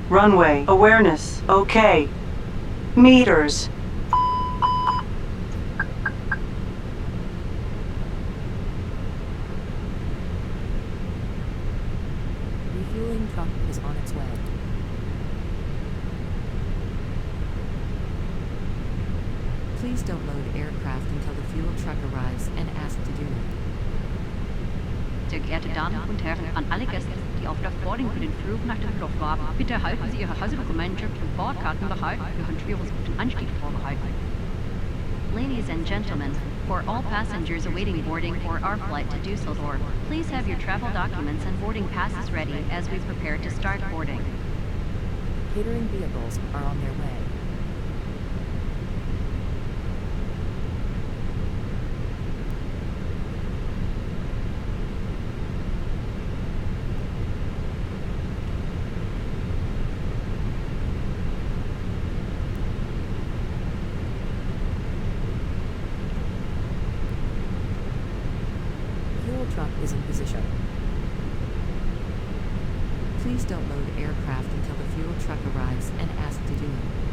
Runway awareness. Okay. Meters. Refueling truck is on its way. Please don't load aircraft until the fuel truck arrives and ask to do it. Sehr geehrte Damen und Herren, an alle Gäste, die auf das Boarding für den Flug nach Düsseldorf warten, bitte erhalten Sie Ihre Reisedokumente und Bordkarten bereit. Ihren Schwierig auf den Anstieg vorbereiten. Ladies and gentlemen, for all passengers awaiting boarding for our flight to Düsseldorf, please have your travel documents and boarding passes ready as we prepare to start boarding. Catering vehicles are on their way. Truck is in position. Please don't load aircraft until the fuel truck arrives and ask to do it.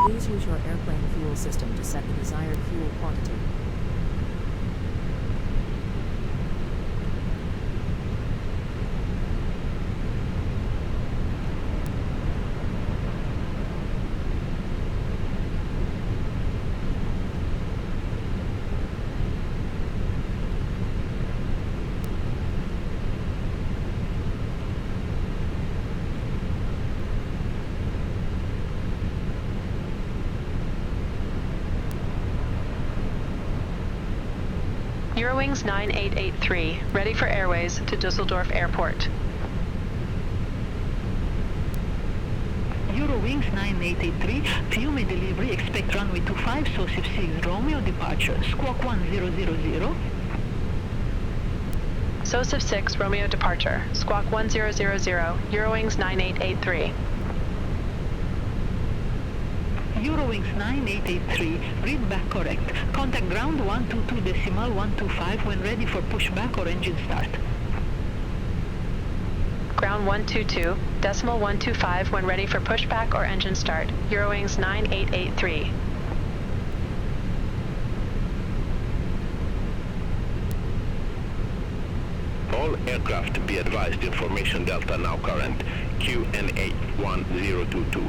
Please use your airplane fuel system to set the desired fuel quantity. Eurowings 9883, ready for airways to Düsseldorf Airport. Eurowings 9883, Fiume delivery, expect runway 25, SOSIP 6 Romeo, departure, squawk 1000. SOSIP 6 Romeo departure, squawk 1000, Eurowings 9883. Eurowings 9883, read back correct. Contact ground 122.125 when ready for pushback or engine start. Ground 122.125 when ready for pushback or engine start. Eurowings 9883. All aircraft be advised, information Delta now current, QNA 1022.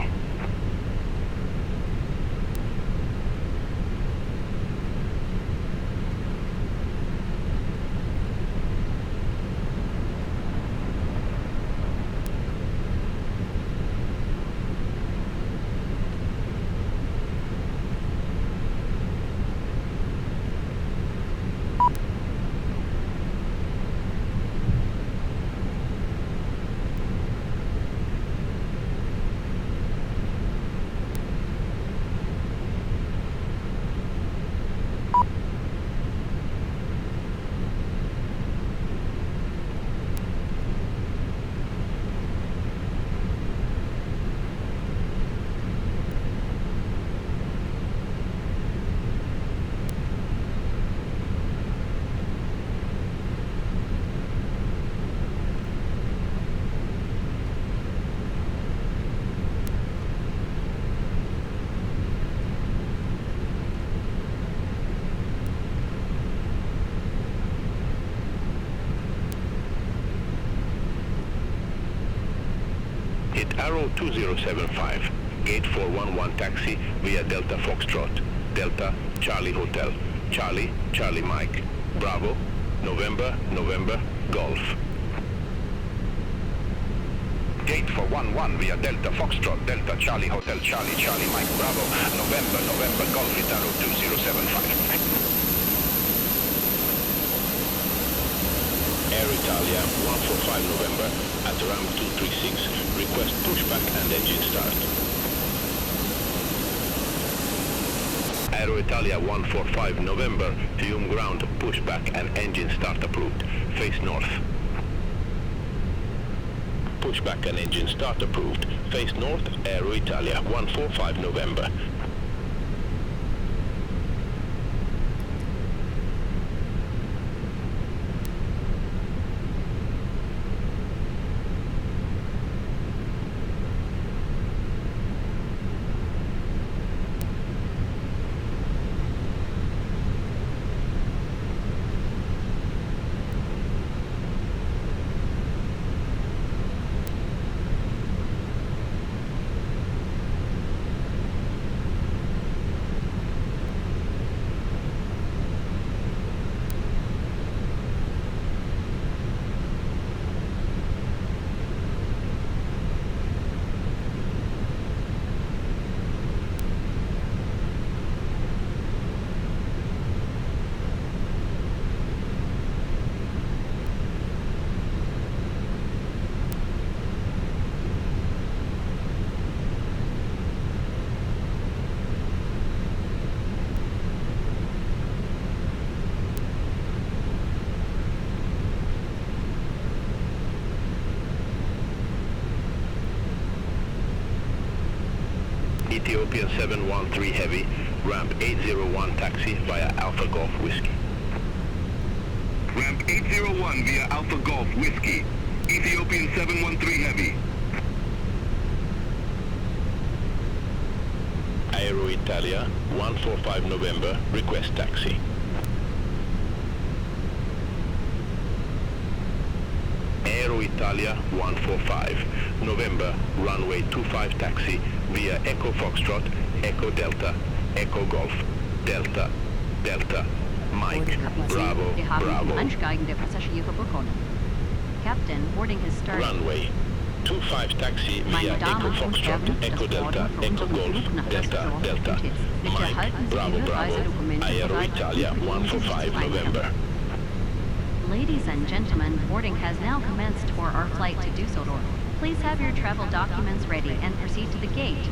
Darrow 2075, gate 411 taxi via Delta Foxtrot, Delta Charlie Hotel, Charlie, Charlie Mike, Bravo, November, November, Golf. Gate 411 via Delta Foxtrot, Delta Charlie Hotel, Charlie, Charlie Mike, Bravo, November, November, Golf, Darrow 2075. Air Italia 145 November at ramp 236, request pushback and engine start. Aero Italia 145 November, Fiume ground, pushback and engine start approved. Face north. Pushback and engine start approved. Face north, Aero Italia 145 November. Ethiopian 713 Heavy, ramp 801 taxi via Alpha Golf Whiskey. Ramp 801 via Alpha Golf Whiskey. Ethiopian 713 Heavy. Aero Italia 145 November, request taxi. Aero Italia 145 November, runway 25 taxi via Echo Foxtrot, Echo Delta, Echo Golf, Delta, Delta, Mike, Bravo, Wir haben Bravo. Ansteigen der Passagiere begonnen. Captain, boarding has started. Runway 25 taxi via Meine Echo Damen und Foxtrot, Herren, Echo das Delta, Boarding für Echo unseren Golf, Flug nach Delta, Düsseldorf Delta, ist jetzt. Bitte Mike, halten Sie Bravo, Ihre Bravo, Reisedokumente Aero bereit. Italia und begeben Sie sich 145 zum Eingang. November. Ladies and gentlemen, boarding has now commenced for our flight to Düsseldorf. Please have your travel documents ready and proceed to the gate.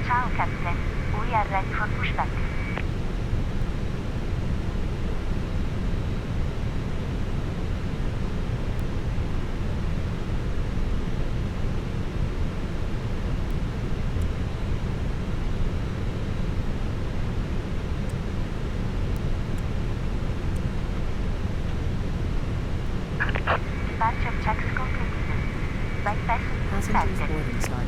Ciao, Captain. We are ready for pushback. Departure checks completed. Flight passengers Passengers started. boarding started.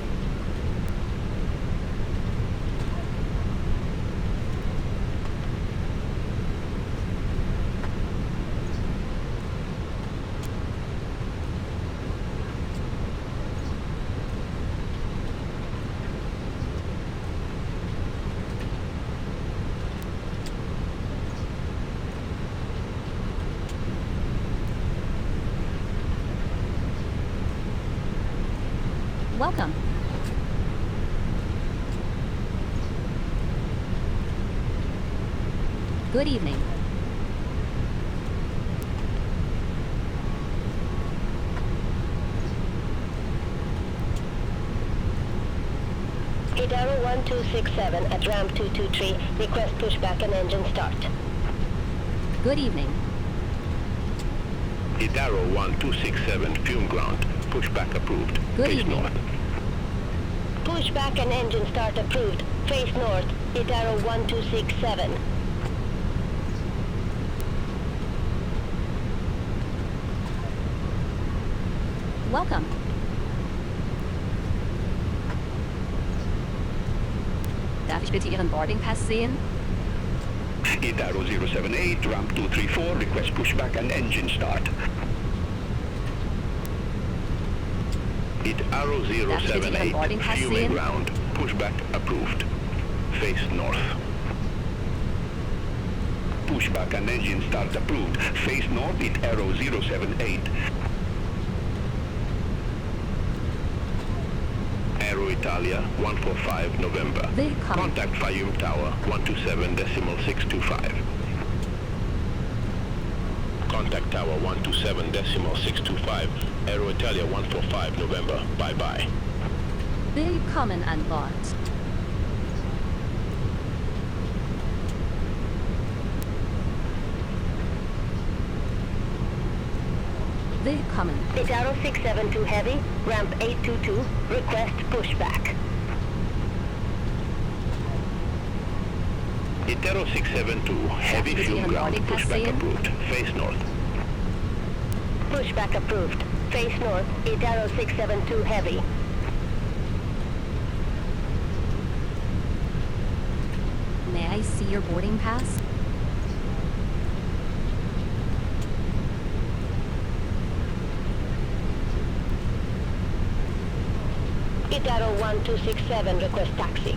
Welcome. Good evening. Darrow 1267 at ramp 223. Request pushback and engine start. Good evening. Darrow 1267 Fiume ground, pushback approved. Good Face evening. north. Pushback and engine start approved. Face north. Itaro 1267. Welcome. Darf ich bitte Ihren Boarding Pass sehen? Itaro 078, ramp 234, request pushback and engine start. Itaro 078, fuming ground, pushback approved. Face north. Pushback and engine start approved. Face north, Itaro 078. Aero Italia 145 November. Willkommen. Contact Fayum Tower 127.625. Contact Tower 127.625. Aero Italia 145 November. Bye bye. Willkommen an Bord. Willkommen. Itaro 672 Heavy, ramp 822, request pushback. Itaro 672, heavy fume ground, pushback approved. Face north. Pushback approved. Face north, Itaro 672 Heavy. May I see your boarding pass? Itaro 1267, request taxi.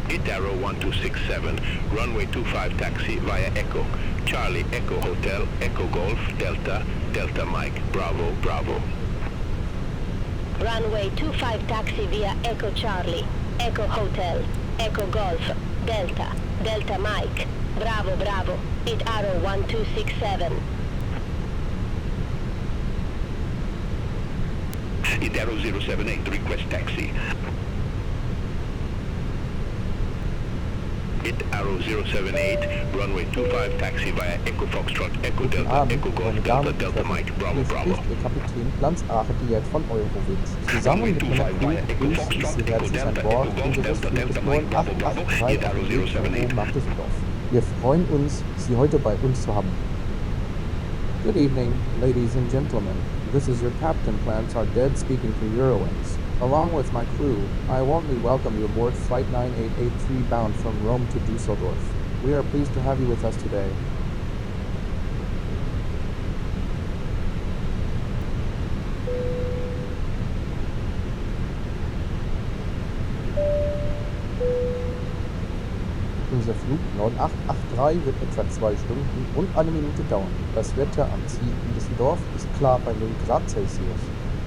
Itaro 1267, runway 25 taxi via Echo. Charlie, Echo Hotel, Echo Golf, Delta, Delta Mike, Bravo, Bravo. Runway 25 taxi via Echo Charlie, Echo Hotel, Echo Golf, Delta, Delta Mike, Bravo, Bravo, Itaro 1267. Itaro 078, request taxi. Itaro 078, runway 25 taxi via Echo Foxtrot, Echo Delta, Echo Golf, Delta, Delta Mike, Bravo, Bravo. Hier spricht Ihr Kapitän Glanz Archediet von Eurowings. Zusammen mit meiner Crew begrüßt Sie sehr herzlich an Bord unseres Fluges 9883 auf dem Weg von Rom nach Düsseldorf. Wir freuen uns, Sie heute bei uns zu haben. Good evening, ladies and gentlemen. This is your captain, Clarence Ardet, speaking for Eurowings. Along with my crew, I warmly welcome you aboard Flight 9883 bound from Rome to Düsseldorf. We are pleased to have you with us today. Unser Flug 9883 wird etwa 2 Stunden und 1 Minute dauern. Das Wetter am Ziel in Düsseldorf ist klar bei 0 Grad Celsius.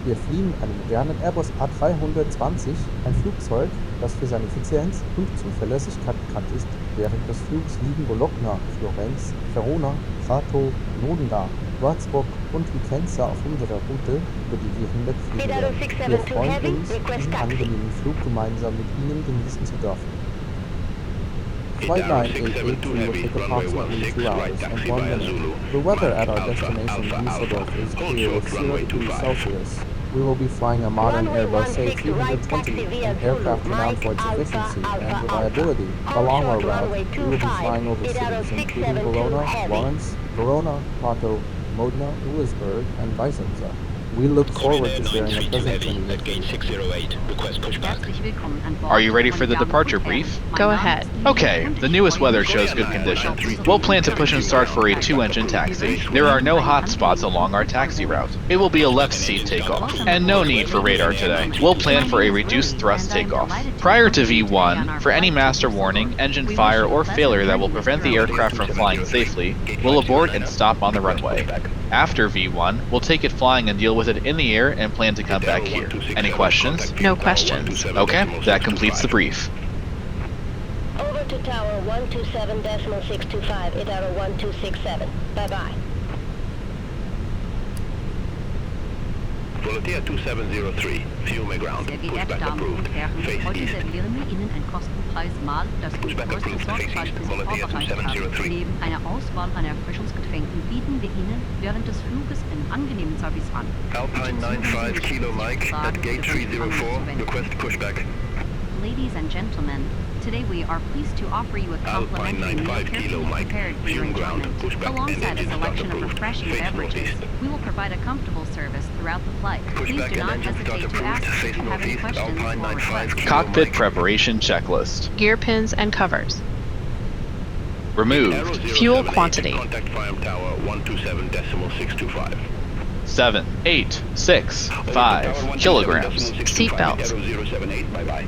Wir fliegen einen modernen Airbus A320, ein Flugzeug, das für seine Effizienz und Zuverlässigkeit bekannt ist. Während des Flugs fliegen Bologna, Florenz, Verona, Prato, Modena, Würzburg und Vicenza auf unserer Route, über die wir hinwegfliegen werden. Wir freuen uns, diesen angenehmen Flug gemeinsam mit Ihnen genießen zu dürfen. Flight 9883 will take approximately 2 hours and 1 minute. The weather at our destination Düsseldorf is clear with 0 degrees Celsius. We will be flying a modern Airbus A320, an aircraft renowned for its efficiency and reliability. Along our route, we will be flying over cities including Bologna, Florence, Verona, Prato, Modena, Lewisburg, and Vicenza. We look forward to sharing a pleasant journey with you. Are you ready for the departure brief? Go ahead. Okay, the newest weather shows good conditions. We'll plan to push and start for a 2-engine taxi. There are no hot spots along our taxi route. It will be a left seat takeoff, and no need for radar today. We'll plan for a reduced thrust takeoff. Prior to V1, for any master warning, engine fire, or failure that will prevent the aircraft from flying safely, we'll abort and stop on the runway. After V1, we'll take it flying and deal with it in the air and plan to come back here. Any questions? No questions. Okay, that completes the brief. Over to Tower 127.625, Itaro 1267. Bye-bye. Volotea 2703, fume ground, Sehr geehrte pushback Damen approved, und Herren, face heute east. servieren wir Ihnen ein Kostenpreis mal, das die Pushback größte approved, face Sorgfalt east, für Sie Volotea vorbereitet haben. 2703. Neben einer Auswahl an Erfrischungsgetränken bieten wir Ihnen während des Fluges einen angenehmen Service an. Alpine 95 Kilo Mike at gate 304, request pushback. Ladies and gentlemen, today we are pleased to offer you a Alpine complimentary meal 95 Kilo carefully Mike, prepared for your fume ground, enjoyment. pushback and Alongside a engine start selection of approved, refreshing face beverages, northeast. we will provide a comfortable service throughout the flight. Please Pushback do and not engine start hesitate to approved, ask if face you have any northeast, questions Alpine or 95 requests. Kilo Cockpit Mike. preparation checklist. Gear pins and covers. Removed. Fuel quantity. Contact Firearm Tower 127.625. 7, 8, 6, 5 kilograms. Seatbelts. 078, bye-bye.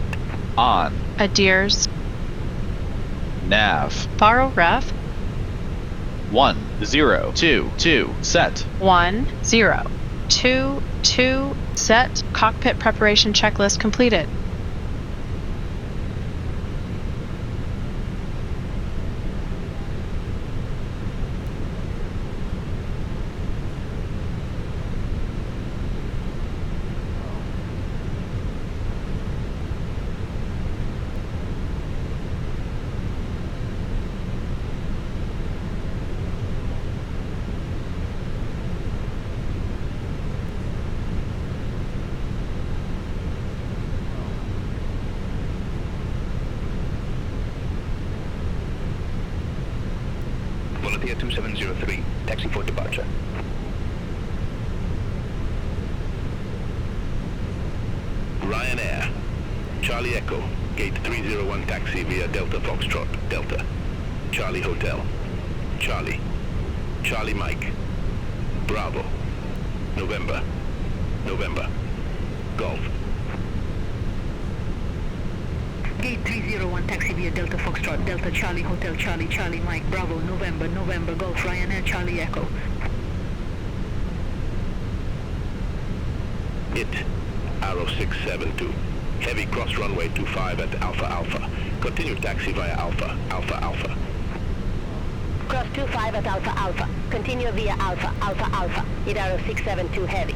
On. Adheres. Nav. Borrow ref. 1, 0, 2, 2. Set. 1, 0, 2, 2. Set. Cockpit preparation checklist completed. Volotea 2703, taxi for departure. Ryanair, Charlie Echo, gate 301 taxi via Delta Foxtrot, Delta, Charlie Hotel, Charlie, Charlie Mike, Bravo, November, November, Golf. Gate 301 taxi via Delta Foxtrot, Delta Charlie Hotel, Charlie, Charlie Mike, Bravo, November, November, Golf, Ryanair, Charlie Echo. It, Arrow 672. Heavy cross runway 25 at Alpha Alpha. Continue taxi via Alpha, Alpha Alpha. Cross 25 at Alpha Alpha. Continue via Alpha, Alpha Alpha. It Arrow 672 heavy.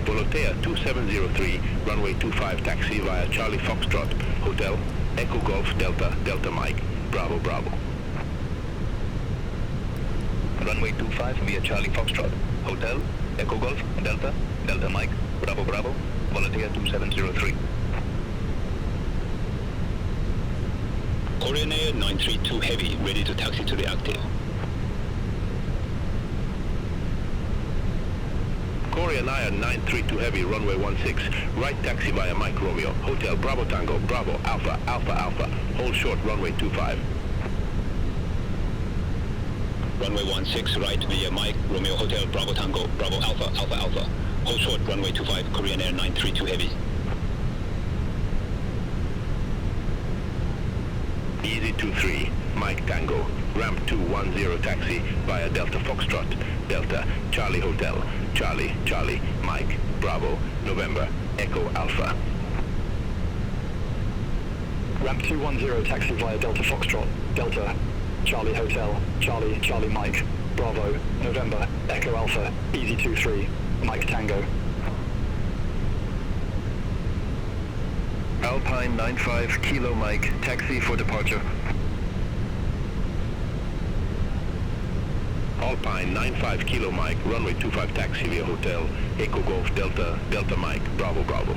Volotea 2703, runway 25 taxi via Charlie Foxtrot, Hotel, Echo Golf Delta, Delta Mike, Bravo Bravo. Runway 25 via Charlie Foxtrot, Hotel, Echo Golf, Delta, Delta Mike, Bravo Bravo, Volotea 2703. Korean Air 932 Heavy, ready to taxi to the active. Korean Air 932 Heavy, runway 16, right taxi via Mike Romeo, Hotel Bravo Tango, Bravo Alpha, Alpha Alpha, hold short runway 25. Runway 16 right via Mike, Romeo Hotel, Bravo Tango, Bravo Alpha, Alpha Alpha. Hold short, runway 25, Korean Air 932 Heavy. Easy 23, Mike Tango, ramp 210 taxi via Delta Foxtrot, Delta, Charlie Hotel, Charlie, Charlie, Mike, Bravo, November, Echo Alpha. Ramp 210 taxi via Delta Foxtrot, Delta, Charlie Hotel, Charlie, Charlie Mike, Bravo, November, Echo Alpha, Easy 23, Mike Tango. Alpine 95 Kilo Mike, taxi for departure. Alpine 95 Kilo Mike, runway 25 taxi via Hotel, Echo Golf Delta, Delta Mike, Bravo Bravo.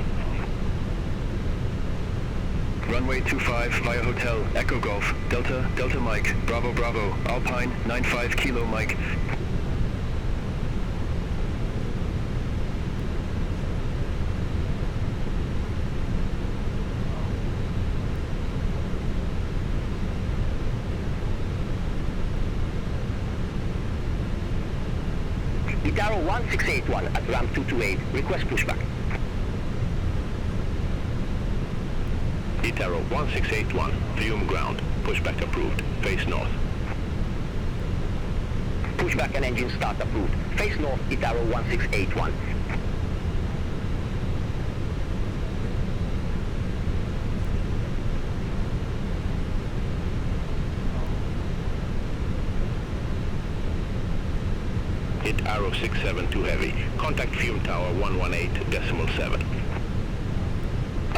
Runway 25 via Hotel, Echo Golf, Delta, Delta Mike, Bravo Bravo, Alpine 95 Kilo Mike. Itaro 1681 at ramp 228, request pushback. Itaro 1681, fume ground, pushback approved, face north. Pushback and engine start approved. Face north, Itaro 1681. Arrow 672 heavy. Contact fume tower 118.7.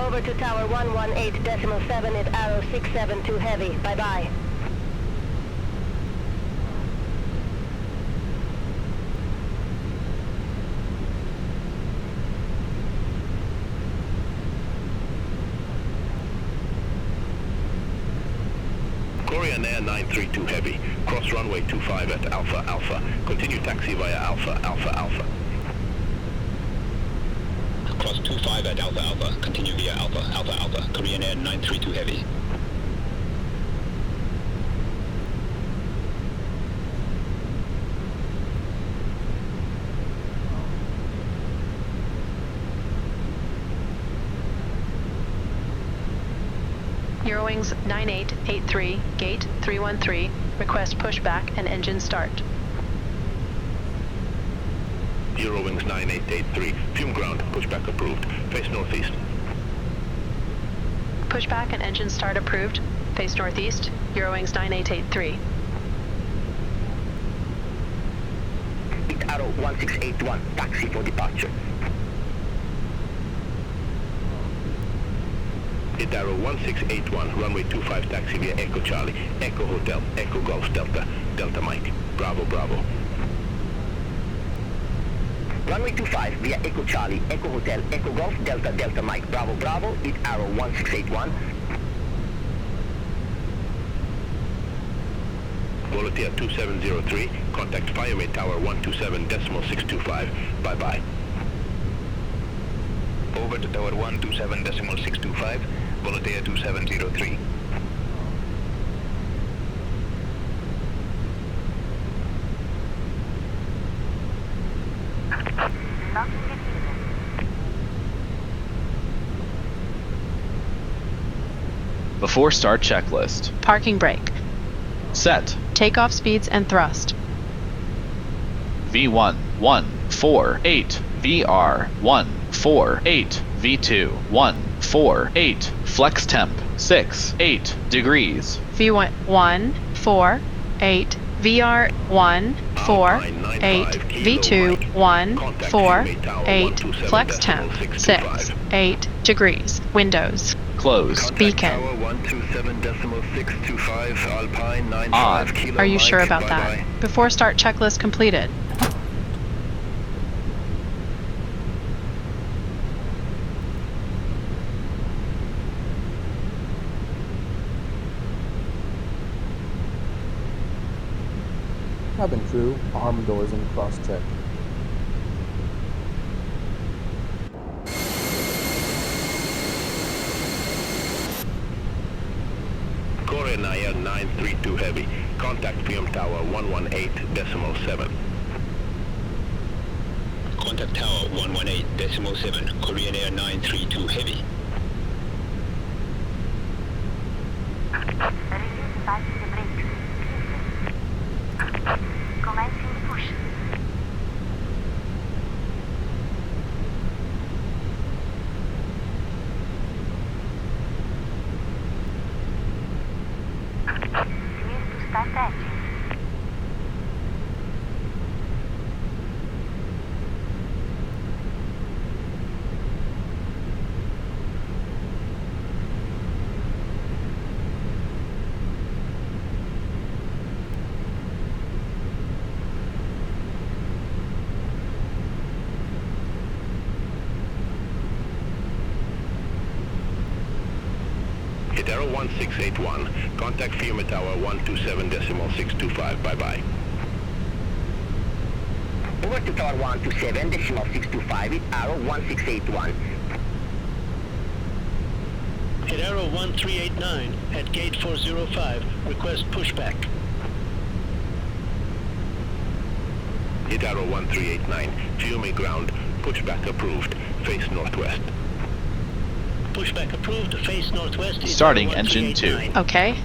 Over to tower 118.7 at Arrow 672 heavy. Bye-bye. Korean Air 932 heavy. Cross runway 25 at Alpha Alpha. Continue taxi via Alpha Alpha Alpha. Cross 25 at Alpha Alpha. Continue via Alpha Alpha Alpha. Korean Air 932 heavy. Eurowings 9883, gate 313, request pushback and engine start. Eurowings 9883. Fume ground. Pushback approved. Face northeast. Pushback and engine start approved. Face northeast. Eurowings 9883. Arrow 1681, taxi for departure. Hit Arrow 1681, runway 25 taxi via Echo Charlie, Echo Hotel, Echo Golf Delta, Delta Mike, Bravo Bravo. Runway 25 via Echo Charlie, Echo Hotel, Echo Golf Delta, Delta Mike, Bravo Bravo, hit Arrow 1681. Volatility 2703, contact Firemate Tower 127.625, bye-bye. Over to tower 127.625, Volatility 2703. Before start checklist. Parking brake. Set. Takeoff speeds and thrust. V1 148, VR 148, V2 148, flex temp 6-8 degrees. V1 1 4 8 VR 1 4 8 V2 1 4 8 flex temp 6 8 degrees. Windows Closed. beacon. 127.625, Alpine 95 On. Kilo Are you sure Mike, about bye-bye. that? Before start checklist completed. Cabin crew, arm doors and cross-check. Korean Air 932 heavy. Contact fume tower 118.7. Contact tower 118.7, Korean Air 932 heavy. Hit Arrow 1681. Contact Fume Tower 127.625. Bye-bye. Over to tower 127.625 with Arrow 1681. Hit Arrow 1389 at gate 405. Request pushback. Hit Arrow 1389. Fume ground. Pushback approved. Face northwest. Pushback approved. Face northwest. Hit Starting Arrow engine 2. 1389. Okay.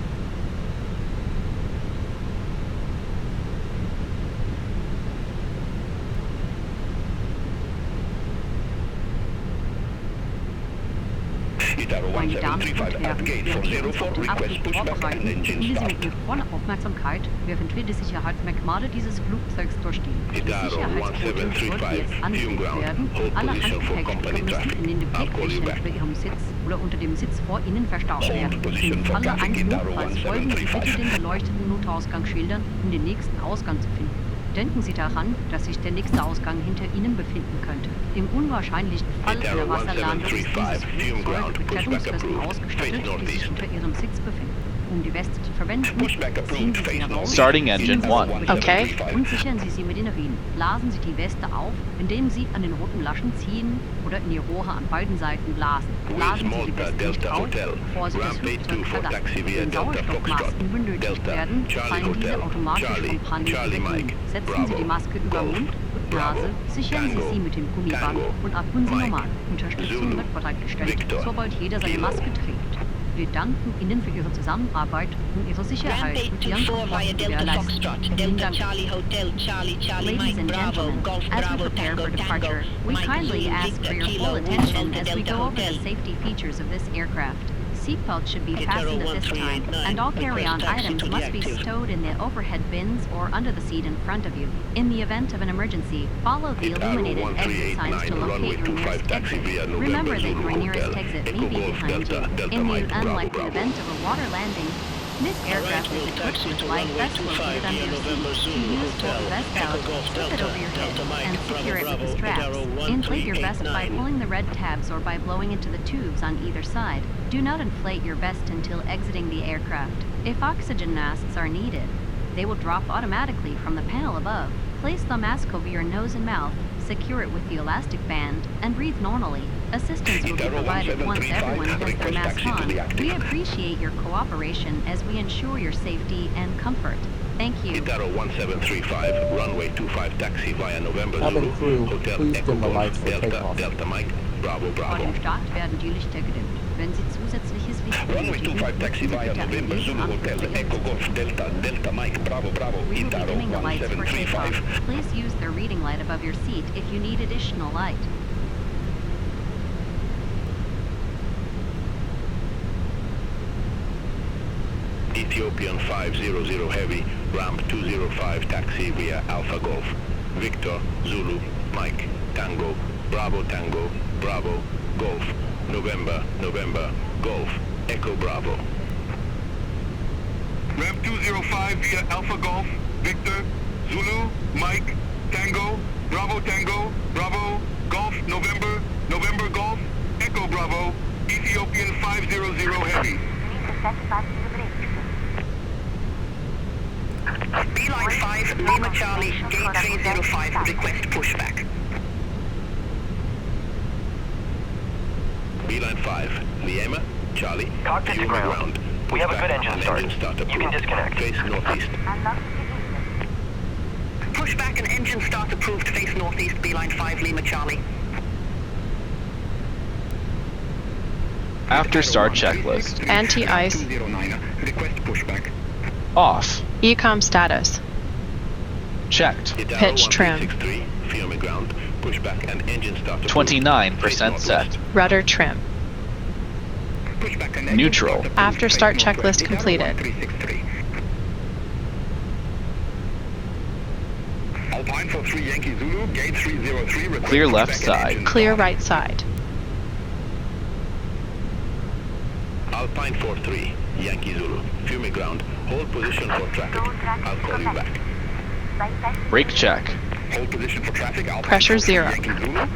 Meine Damen und Herren, wir uns auf den Abflug vorbereiten, bitten wir Sie mit Ihrer vollen Aufmerksamkeit, während wir die Sicherheitsmerkmale dieses Flugzeugs durchgehen. Die Sicherheitsquote sollte jetzt angelegt werden. Alle Handgepäckstücke müssen in den Gepäckfächern über Ihrem Sitz oder unter dem Sitz vor Ihnen verstaut werden. Im Falle eines Notfalls folgen Sie bitte den beleuchteten Notausgangsschildern, um den nächsten Ausgang zu finden. Denken Sie daran, dass sich der nächste Ausgang hinter Ihnen befinden könnte. Im unwahrscheinlichen Fall einer Wasserlandung ist dieses Flugzeug mit Rettungswesten ausgestattet, die sich hinter Ihrem Sitz befinden. Um die Weste zu verwenden, ziehen Sie sie heraus, Starting engine 1. Okay. und sichern Sie sie mit den Riemen. Blasen Sie die Weste auf, indem Sie an den roten Laschen ziehen oder in die Rohre an beiden Seiten blasen. Blasen Sie die Weste nicht auf, bevor Sie das Flugzeug verlassen. Wenn Sauerstoffmasken benötigt werden, fallen diese automatisch vom Panel wieder hin. Setzen Sie die Maske über Mund und Nase, sichern Sie sie mit dem Gummiband und atmen Sie normal. Unterstützung wird bereitgestellt, sobald jeder seine Maske trägt. Wir danken Ihnen für Ihre Zusammenarbeit und Ihre Sicherheit und Ihren Komfort zu gewährleisten. Vielen Dank. Ladies and gentlemen, as we prepare for departure, we kindly ask for your full attention as we go over the safety features of this aircraft. Seatbelts should be fastened at this time, and all carry-on items must be stowed in the overhead bins or under the seat in front of you. In the event of an emergency, follow the illuminated exit signs to locate your nearest exit. Remember that your nearest exit may be behind you. In the unlikely event of a water landing, this aircraft is equipped with life vests located under your seat. To use both vest out, slip it over your head and secure it with the straps. Inflate your vest by pulling the red tabs or by blowing into the tubes on either side. Do not inflate your vest until exiting the aircraft. If oxygen masks are needed, they will drop automatically from the panel above. Place the mask over your nose and mouth, secure it with the elastic band, and breathe normally. Assistance will be provided once everyone has their mask on. We appreciate your cooperation as we ensure your safety and comfort. Thank you. Itaro 1735, runway 25 taxi via November Cabin Zulu, crew, Hotel please Echo dim the Golf, lights for Delta, takeoff. Delta Mike, Bravo, Vor Bravo. dem Start werden die Lichter gedimmt. Wenn Sie zusätzliches Licht Runway benötigen, 25 taxi nutzen Sie via bitte eine November Zulu, Hotel Lichtampel. Echo Golf, Delta, Delta Mike, Bravo, Bravo, We will be Itaro dimming the lights for takeoff. 1735. Please use the reading light above your seat if you need additional light. Ethiopian 500 Heavy, ramp 205 taxi via Alpha Golf, Victor, Zulu, Mike, Tango, Bravo, Bravo, Golf, November, November, Golf, Echo Bravo. Ramp 205 via Alpha Golf, Victor, Zulu, Mike, Tango, Bravo, Bravo, Golf, November, November Golf, Echo Bravo, Ethiopian 500 Heavy. Beeline 5, Lima Charlie, gate 305, request pushback. Beeline 5, Lima, Charlie, Cockpit to ground. We have a good engine start. You can disconnect. Face northeast. Pushback and engine start approved, face northeast, Beeline 5, Lima Charlie. After start checklist. Anti-ice. Request pushback. Off. Ecom status. Checked. Pitch trim. 1363, Fiume ground, pushback and engine start. 29% set. Rudder trim. Pushback and Neutral. After start checklist completed. Alpine 43 Yankee Zulu, gate 303. request Clear left pushback and side. engine Clear start. right side. Alpine 43, Yankee Zulu, Fiume ground, hold position for traffic. I'll call you back. Brake check. Hold position for traffic. Alpine Pressure 43 0. Yankee Zulu.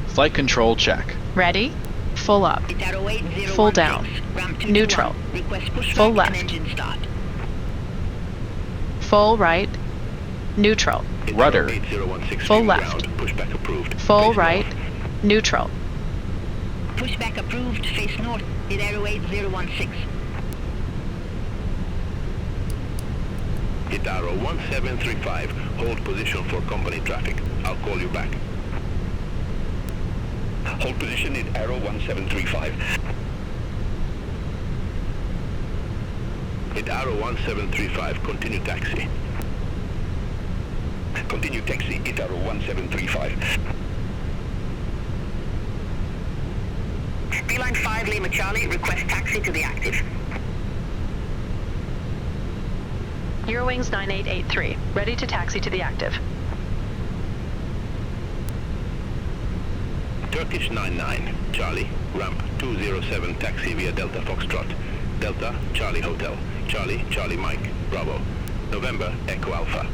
Flight control check. Ready? Full up. Full down. Neutral. Full left. Full right. Neutral. Rudder. 8016 Full Fiume left. ground, pushback approved. Full Face right. north. Neutral. Pushback approved, face north, Itaro 8016. Itaro 1735, hold position for company traffic. I'll call you back. Hold position in Arrow 1735. Itaro 1735, continue taxi. Continue taxi, Itaro 1735. Beeline 5 Lima Charlie, request taxi to the active. Eurowings 9883, ready to taxi to the active. Turkish 99, Charlie, ramp 207 taxi via Delta Foxtrot, Delta, Charlie Hotel, Charlie, Charlie Mike, Bravo, November, Echo Alpha.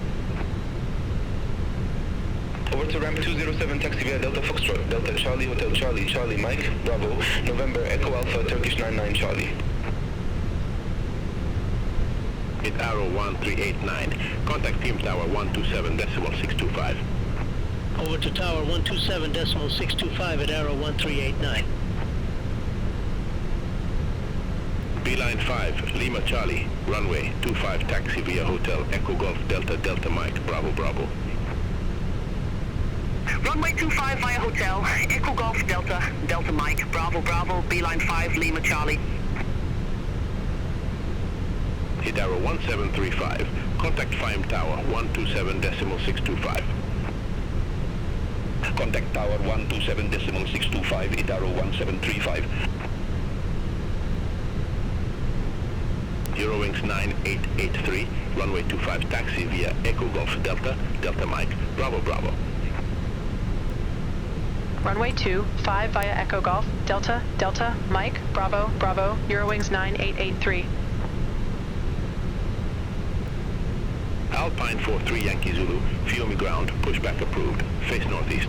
Over to ramp 207 taxi via Delta Foxtrot, Delta Charlie Hotel Charlie, Charlie Mike, Bravo, November Echo Alpha, Turkish 99 Charlie. Hit arrow 1389, contact Team Tower 127.625. Over to tower 127.625 at arrow 1389. Beeline 5, Lima Charlie, runway 25 taxi via Hotel Echo Golf Delta Delta Mike, Bravo Bravo. Runway 25 via Hotel, Echo Golf Delta, Delta Mike, Bravo Bravo, Beeline 5 Lima Charlie. Hit arrow 1735, contact FIME Tower 127.625. Contact Tower 127.625, hit arrow 1735. Eurowings 9883, runway 25 taxi via Echo Golf Delta, Delta Mike, Bravo Bravo. Runway 25 via Echo Golf, Delta, Delta, Mike, Bravo, Bravo, Eurowings 9883. Alpine 43 Yankee Zulu, Fiume ground, pushback approved, face northeast.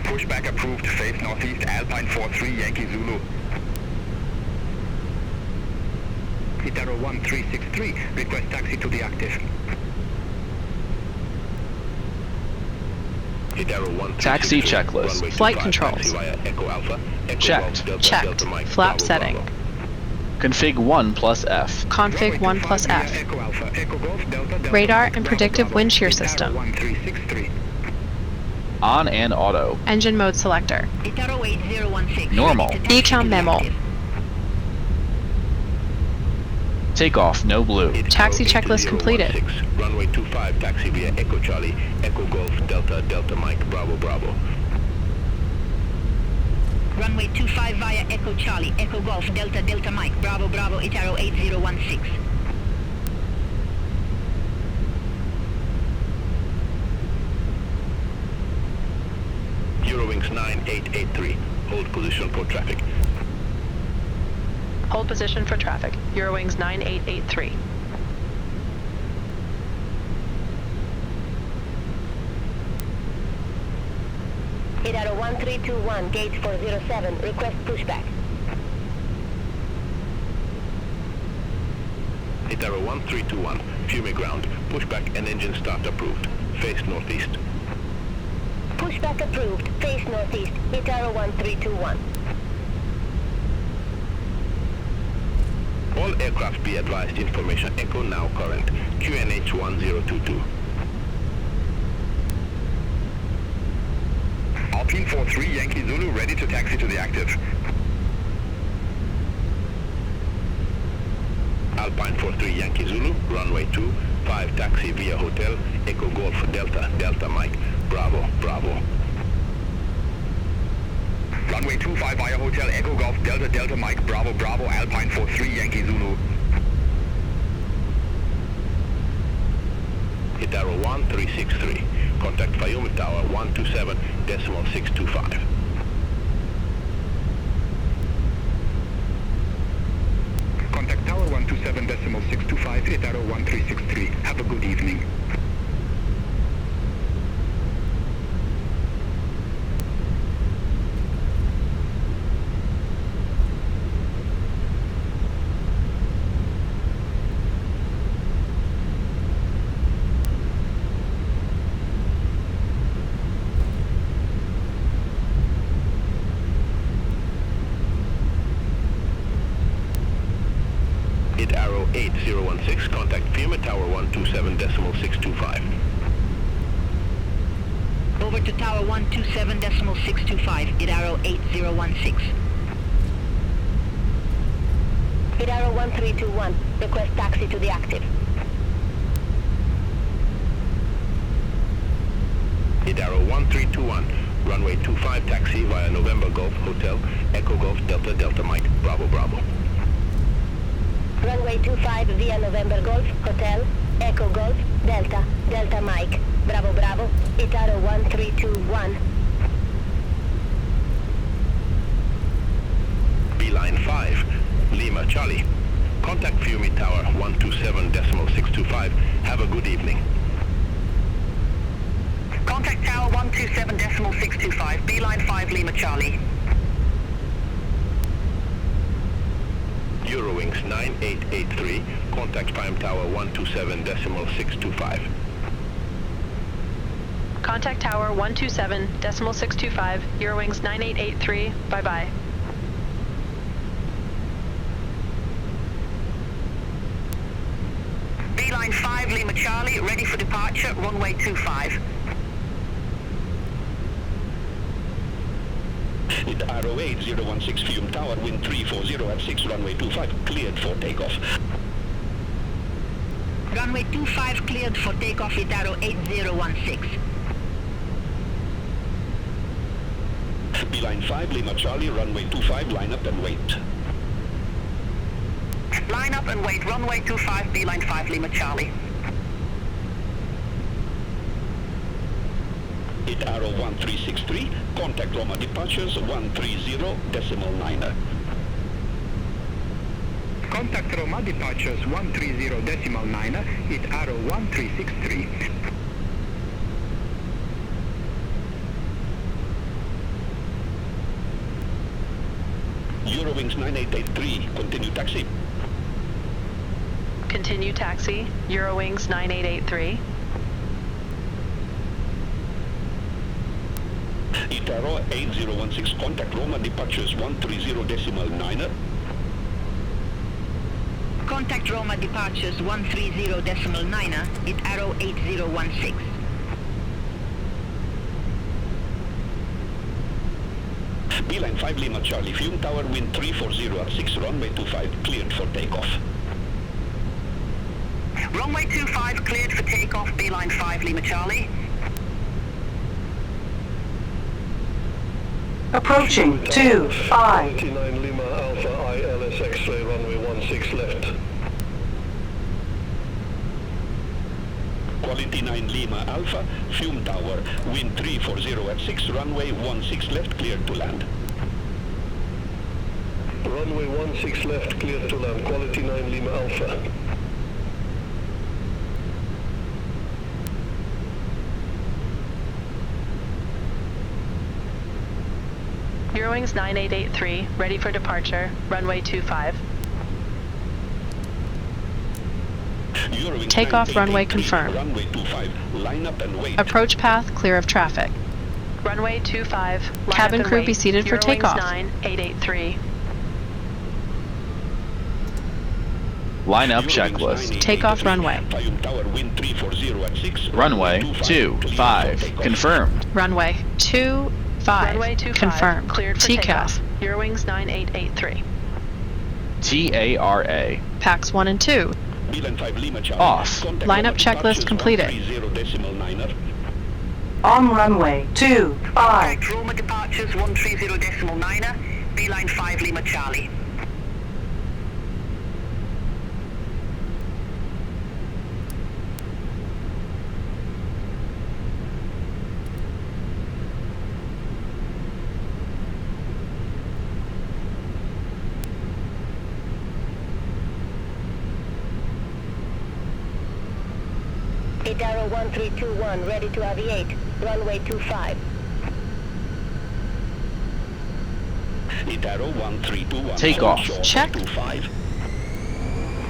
Pushback approved, face northeast, Alpine 43 Yankee Zulu. Hit arrow 1363, request taxi to the active. Hit arrow 1363, Taxi checklist. runway Flight 25 controls. taxi via Echo Alpha, Echo Checked. Golf, Delta, Checked. Delta Mike, Flap Bravo, setting. Bravo. Config 1 plus F. Config 1 plus F. Echo Alpha, Echo Golf, Delta, Delta Radar Mike, and Bravo, predictive Bravo. wind shear Hit arrow system. 1363. On and auto. Engine mode selector. Hit arrow 8016. Normal. ready to taxi Ecom to the memo. active. Takeoff, no blue. Hit Taxi arrow checklist 8016, completed. runway 25 taxi via Echo Charlie, Echo Golf, Delta, Delta Mike, Bravo Bravo. Runway 25 via Echo Charlie, Echo Golf, Delta, Delta Mike, Bravo Bravo, hit arrow 8016. Eurowings 9883, hold position for traffic. Hold position for traffic, Eurowings 9883. Hit arrow 1321, gate 407, request pushback. Hit arrow 1321, Fiume ground, pushback and engine start approved, face northeast. Pushback approved, face northeast, hit arrow 1321. All aircraft be advised information echo now current, QNH 1022. Alpine 43 Yankee Zulu, ready to taxi to the active. Alpine 43 Yankee Zulu, runway 25 taxi via Hotel, Echo Golf Delta, Delta Mike, Bravo, Bravo. Runway 25 via Hotel, Echo Golf, Delta, Delta Mike, Bravo, Bravo, Alpine 43 Yankee Zulu. Hit arrow 1363, contact Fiume Tower 127.625. Contact Tower 127.625, hit arrow 1363. Have a good evening. Hit arrow 8016, contact Fiume Tower 127.625. Over to tower 127.625, hit arrow 8016. Hit arrow 1321, request taxi to the active. Hit arrow 1321, Runway 25 taxi via November Golf Hotel, Echo Golf Delta Delta Mike, Bravo Bravo. Runway 25 via November Golf Hotel, Echo Golf Delta Delta Mike, Bravo Bravo, Itaro 1321. Beeline 5, Lima Charlie. Contact Fiume Tower 127.625. Have a good evening. Contact Tower 127.625, Beeline 5 Lima Charlie. Eurowings 9883. Contact Fiume Tower 127.625. Contact Tower 127.625, Eurowings 9883, bye-bye. Beeline 5 Lima Charlie, ready for departure, runway 25. It Arrow 8016 Fiume Tower, wind 340 at 6, runway 25, cleared for takeoff. Runway 25 cleared for takeoff, Itaro 8016. Beeline 5 Lima Charlie, runway 25, line up and wait. Line up and wait, runway 25, Beeline 5 Lima Charlie. It Arrow 1363, contact Roma departures 130.9er. Contact Roma departures 130.9er, it Arrow 1363. Eurowings 9883, continue taxi. Continue taxi, Eurowings 9883. Itaro 8016, contact Roma departures 130.9er. Contact Roma departures 130.9er, it Arrow 8016. Beeline 5 Lima Charlie, Fiume Tower, wind 340 at 6, runway 25, cleared for takeoff. Runway 25 cleared for takeoff, Beeline 5 Lima Charlie. Approaching 25. 29 Lima Alpha ILS X-ray, runway 16 left. Quality 9 Lima Alpha, Fiume Tower, wind 340 at 6, runway 16 left, cleared to land. Runway 16 left, cleared to land, quality 9 Lima Alpha. Eurowings 9883, ready for departure, runway 25. Takeoff runway confirmed. Runway 25, line up and wait. Approach path clear of traffic. Runway 25, line Cabin up and crew wait. be seated for Eurowings takeoff. 9883. Line up checklist. Takeoff runway. Fiume Tower, wind 340 at 6. Runway 25. Confirmed. Runway 25. Runway 25, Confirmed. cleared for TCAS. takeoff. Eurowings 9883. TARA. Packs 1 and 2. Beeline 5 Lima Charlie. Off. Contact Lineup Roma checklist departures completed. 130.9er. On runway 25. Contact Roma departures 130.9er, Beeline 5 Lima Charlie. Itaro 1321, ready to aviate, runway 25. Itaro 1321. Takeoff. Hold short Check. 25.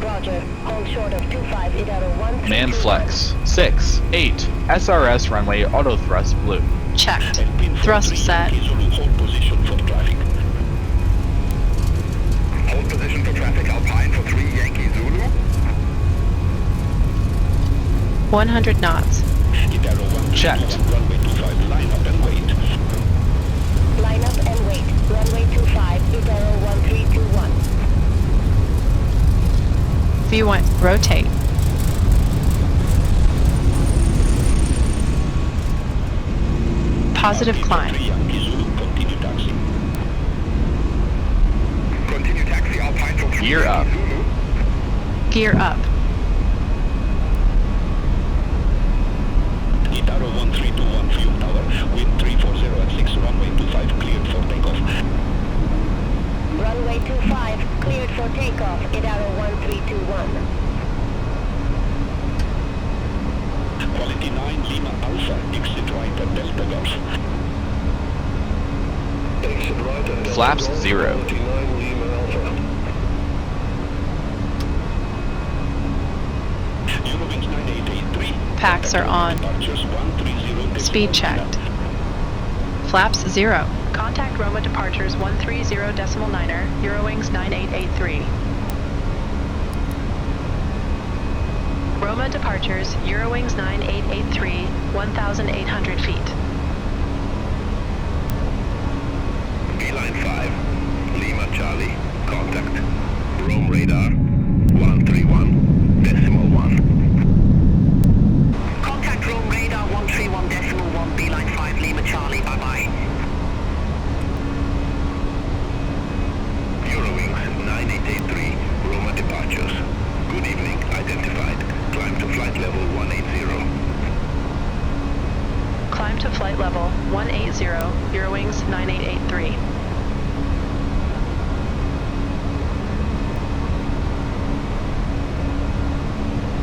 Roger, hold short of 25, Itaro 1321. Man flex. 6, 8. SRS runway auto thrust blue. Checked. And pin for Thrust 3 set. Yankee Zulu, hold position for traffic. Hold position for traffic, Alpine for 3 Yankee Zulu. 100 knots. Itaro 131, Checked. runway 25, line up and wait. Line up and wait, runway 25, Itaro 1321. V1, rotate. Positive climb. Continue taxi. Continue taxi Alpine for 3 Gear up. Zulu. Gear up. Itaro 1321 fuel tower, wind 340 at 6, runway 25 cleared for takeoff. Runway 25, cleared for takeoff, Idaro 1321. Quality 9 Lima Alpha, exit right at Delta Golf. Exit right at Delta Flaps Golf, 0. Quality 9 Lima Alpha. Eurowings 9883. Packs are on. Departures 130. Speed checked. Flaps 0. Contact Roma departures 130.9er, Eurowings 9883. Roma departures, Eurowings 9883, 1,800 feet. Beeline 5, Lima Charlie, contact. Rome radar, 131.1. Contact Rome radar 131.1, Beeline 5, Lima Charlie, bye-bye. Eurowings 9883, Roma departures. Good evening, identified. Climb to flight level 180. Climb to flight level 180, Eurowings 9883.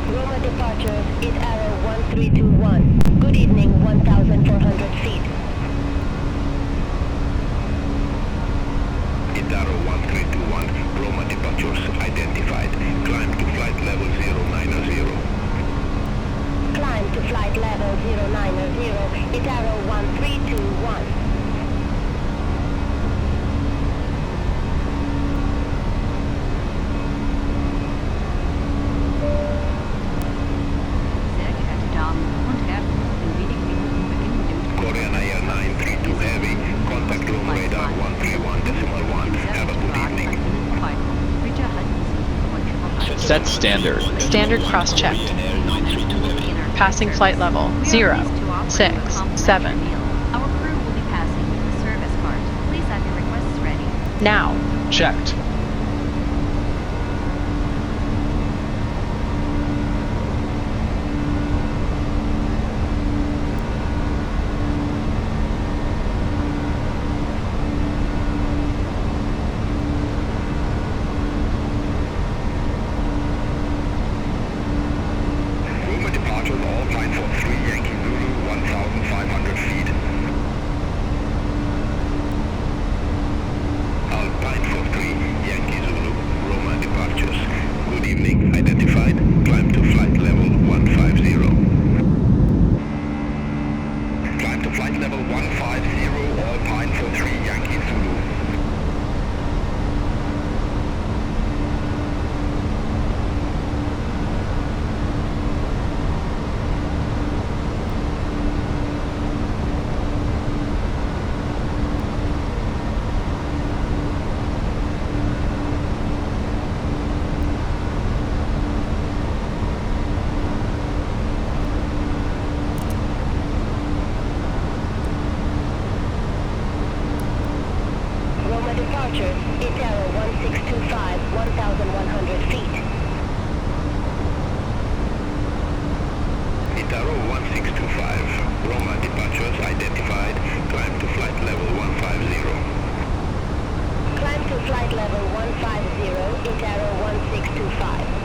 Roma departures, Idaro 1321. Good evening, 1,400 feet. Itaro 1321, Roma departures identified. Climb to flight level 090. Climb to flight level 090, Idaro 1321. Sehr geehrte Damen und Herren, in wenigen Minuten beginnen wir mit Korean Air 932 Heavy, contact Rome radar 131.1. Have a good evening. Bitte halten Sie Ihre Geräusche. Set standard. Standard cross-checked. Passing flight level 0, 6, 7. Our crew will be passing with the service cart. Please have your requests ready. Now. Checked. Roma departures, all flight for 3 Yankee Zulu, 1,500 feet. Alpine for 3, Yankee Zulu, Roma departures. Good evening, identified. Climb to flight level 150. Climb to flight level 150, Alpine for 3 Yankee Zulu. Roma departures, Idaro 1625, 1,100 feet. Itaro 1625, Roma departures identified. Climb to flight level 150. Climb to flight level 150, Idaro 1625.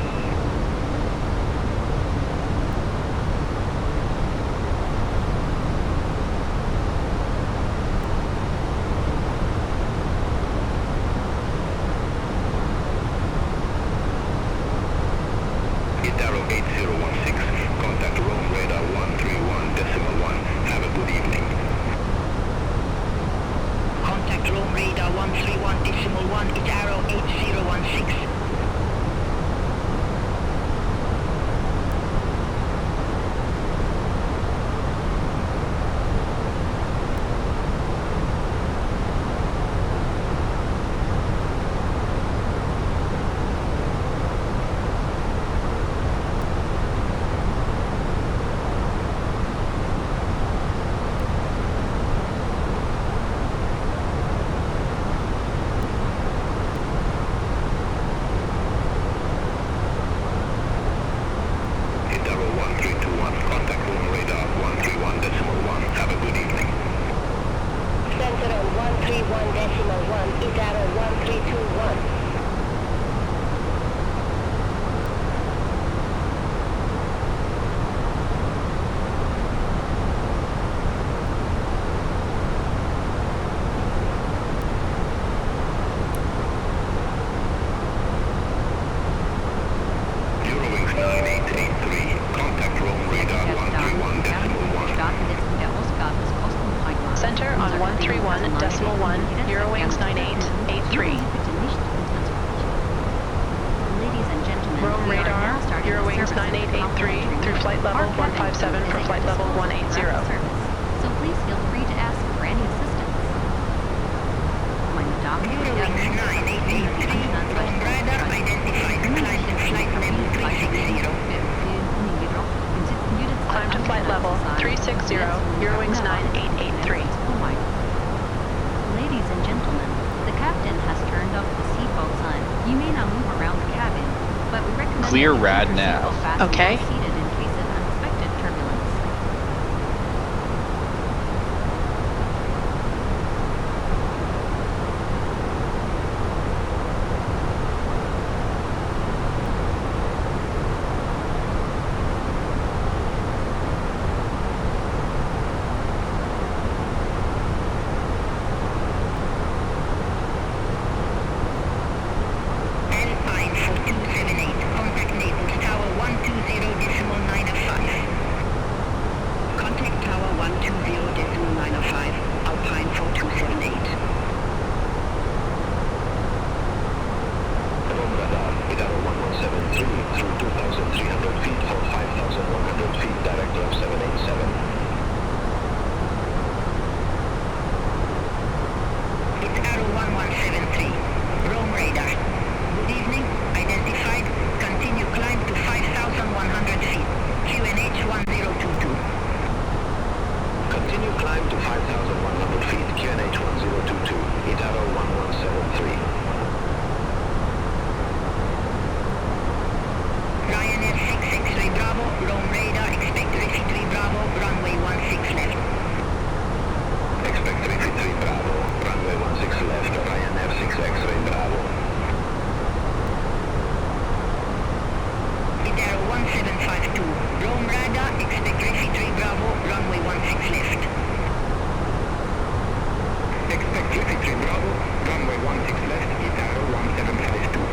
Itaro 8016, contact Rome radar 131.1. Have a good evening. Contact Rome radar 131.1, Idaro 8016. 1.1, Eurowings 9883. Ladies and gentlemen, Rome we are radar, now starting the Eurowings service 9883 through flight level 157 for flight level 180. So please feel free to ask for any assistance. Meine Damen und Herren, Eurowings 9883, Rome radar identified, climb to flight level 360. Climb to flight level 360, Eurowings 9883. Ladies and gentlemen, the captain has turned up the seatbelt sign. You may now move around the cabin, but we recommend Clear that you rad keep your nav. seatbelt fastened Okay. while seated in case of unexpected turbulence. Alpine 4278, contact Naples Tower 120.905. Contact Tower 120.905, Alpine 4278. Rome radar, Idaro 1173 through 2,300 feet for 5,100 feet, direct of 787. It's Arrow 1173, Rome radar. Good evening, identified, continue climb to 5,100 feet, QNH 1022. Continue climb to 5,100 feet, QNH 1022, Idaro 1173. Ryanair 6 X-ray Bravo, Rome radar, expect Refugee Bravo, runway 16 left. Expect 333 Bravo, runway 16 left, Ryanair 6 X-ray Bravo. Idaro 1752, Rome radar, expect Refugee Bravo, runway 16 left. Expect Refugee Bravo, runway 16 left, Idaro 1752.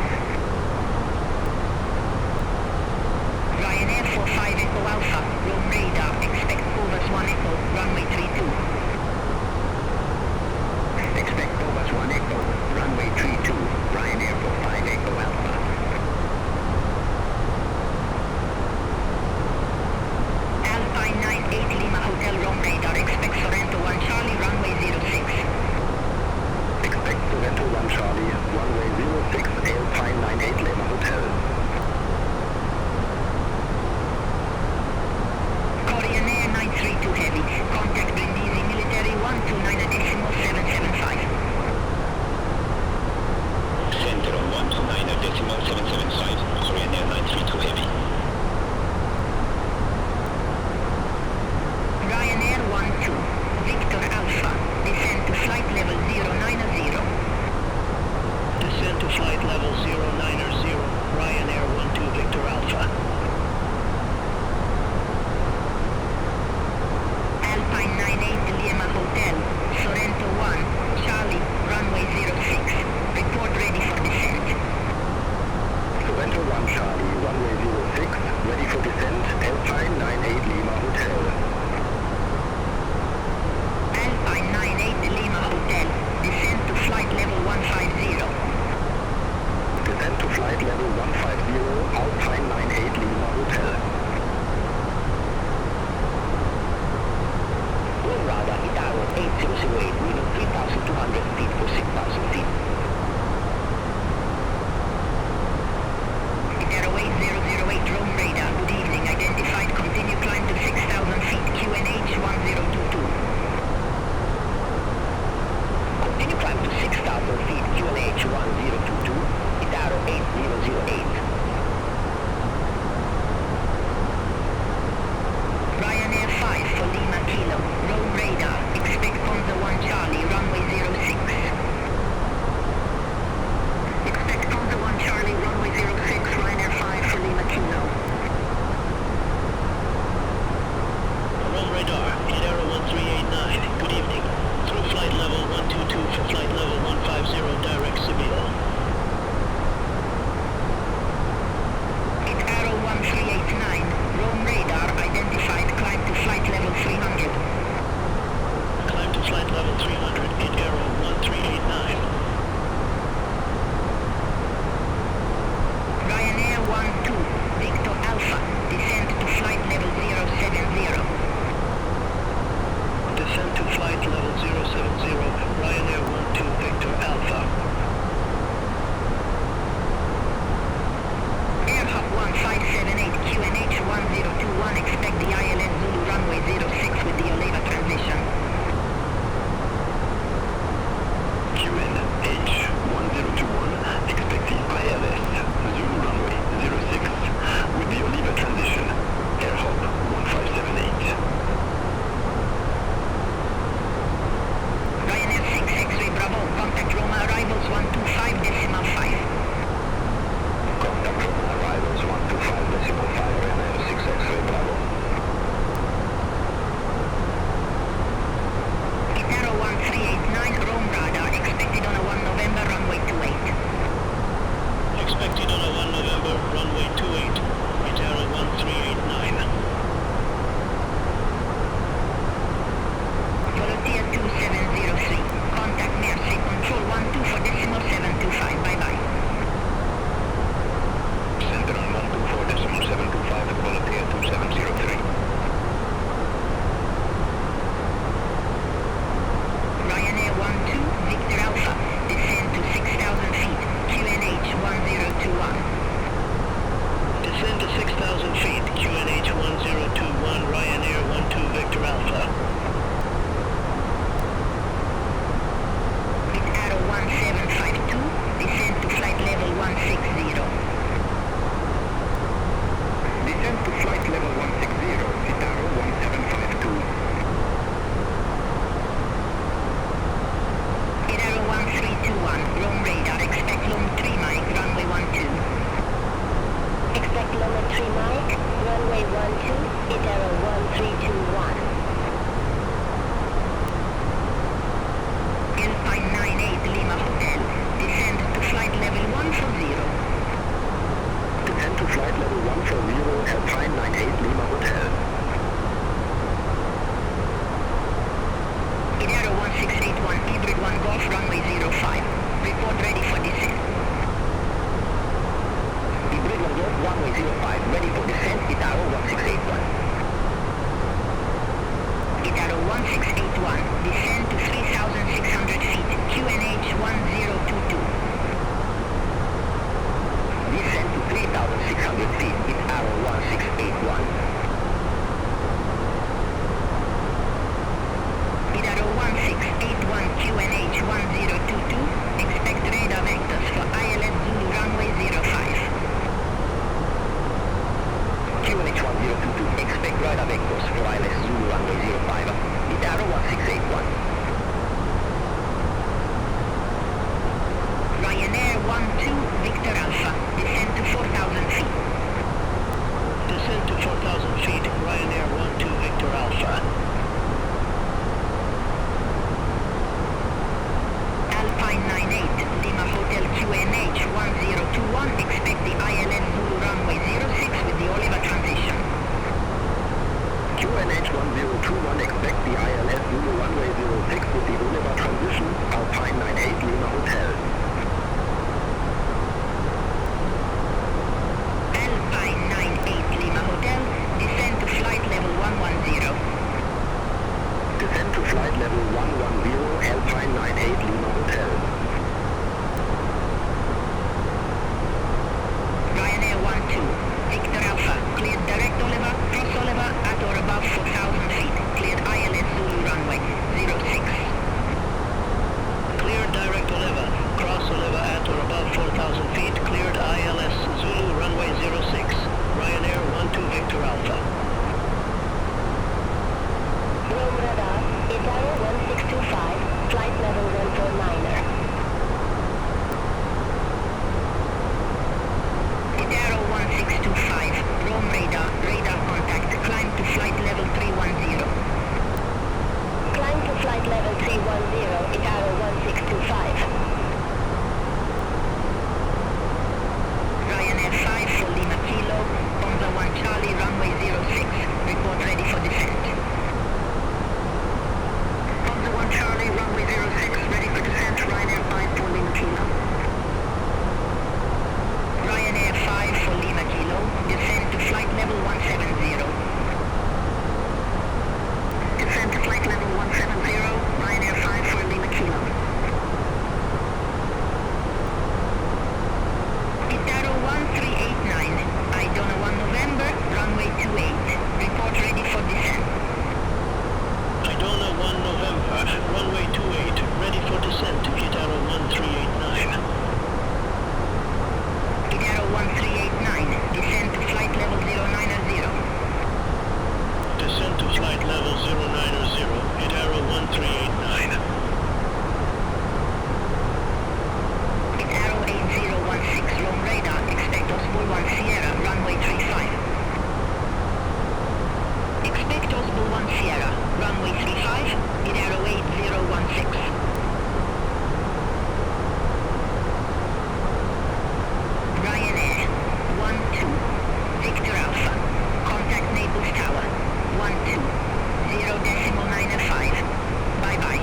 Ryanair 45 Echo Alpha, Rome radar, expect Covers 1 Echo, runway 32. Expect Covers 1 Echo, runway 32, Ryanair 45 Echo Alpha. Alpine 98 Lima Hotel, Rome radar, expect Sorrento 1 Charlie, runway 06. Expect Sorrento 1 Charlie, runway 06, Alpine 98 Lima Hotel. Korean Air 932 Heavy, contact Brindisi Military 129.775. Center on 129.775, Korean Air 932 Heavy. Ryanair 12, Victor Alpha, descend to flight level 090. Descend to flight level 090, Ryanair 12 Victor Alpha. Alpine 98 Lima Hotel, Sorrento 1, Charlie, runway 06. Report ready for descent. Sorrento 1 Charlie, runway 06, ready for descent, Alpine 98 Lima Hotel. Alpine 98 Lima Hotel, descend to flight level 150. Descent to flight level 150, Alpine 98 Lima Hotel. Rome radar, Idaro 8008, leaving 3,200 feet for 6,000 feet. Idaro 8008, Rome radar, good evening, identified, continue climb to 6,000 feet, QNH 1022. Continue climb to 6,000 feet, QNH 1022, Idaro 8008. Ryanair 5 for Lima Kilo, Rome radar, expect Conza 1 Charlie, runway 06. Expect Conza 1 Charlie, runway 06, Ryanair 5 for Lima Kilo. Rome radar, Idaro 1389. Good evening. Through flight level 122 for flight level 150, direct Seville. It's Arrow 1389, Rome radar, identified, climb to flight level 300. Climb to flight level 300 in 1681, descend to 3,600 feet, QNH 1022. Descend to 3,600 feet with arrow 1681. With arrow 1681, QNH 1022, expect radar vectors for ILS Zulu runway 05. QNH 1022, expect radar vectors for ILS Zulu runway 05. With arrow 1681. Ryanair 12, Victor Alpha, descend to 4,000 feet. Descend to 4,000 feet, Ryanair 12 Victor Alpha. Alpine 98, Lima Hotel QNH 1021, expect the ILS Zulu runway 06 with the Oliver transition. QNH 1021, expect the ILS Zulu runway 06 with the Oliver transition, Alpine 98 Lima Hotel. Alpine 98 Lima Hotel, descend to flight level 110. Descend to flight level 110, Alpine 98 Lima Hotel. Ryanair 12, Victor Alpha, cleared direct Oliver, cross Oliver at or above 4,000 feet, cleared ILS Zulu runway 06. Cleared direct Oliver, cross Oliver at or above 4,000 feet, cleared ILS Zulu runway 06, Ryanair 12 Victor Alpha. Rome radar, Itaro 1625, flight level 149er. Itaro 1625, Rome radar, radar contact, climb to flight level 310. Climb to flight level 310, Itaro 1625. Ryanair 5 for Lima Kilo, Ponza 1 Charlie, runway 06, report ready for descent. Ponza 1 Charlie, runway 06, ready for descent, Ryanair 5 for Lima Kilo. Ryanair 5 for Lima Kilo, descend to flight level 170. Descend to flight level 170, Ryanair 5 for Lima Kilo. Itaro 1389, Idona 1 November, runway 28, report ready for descent. Idona 1 November, runway 28, ready for descent, Itaro 1389. Itaro 1389, descend to flight level 090. Descent to flight level 090, Itaro 1389. Itaro 8016, Rome radar, expect Osbul 1 Sierra, runway 35. Expect Osbul 1 Sierra, runway 35, Itaro 8016. Ryanair 12, Victor Alpha, contact Naples Tower, 12.0.95. Bye-bye.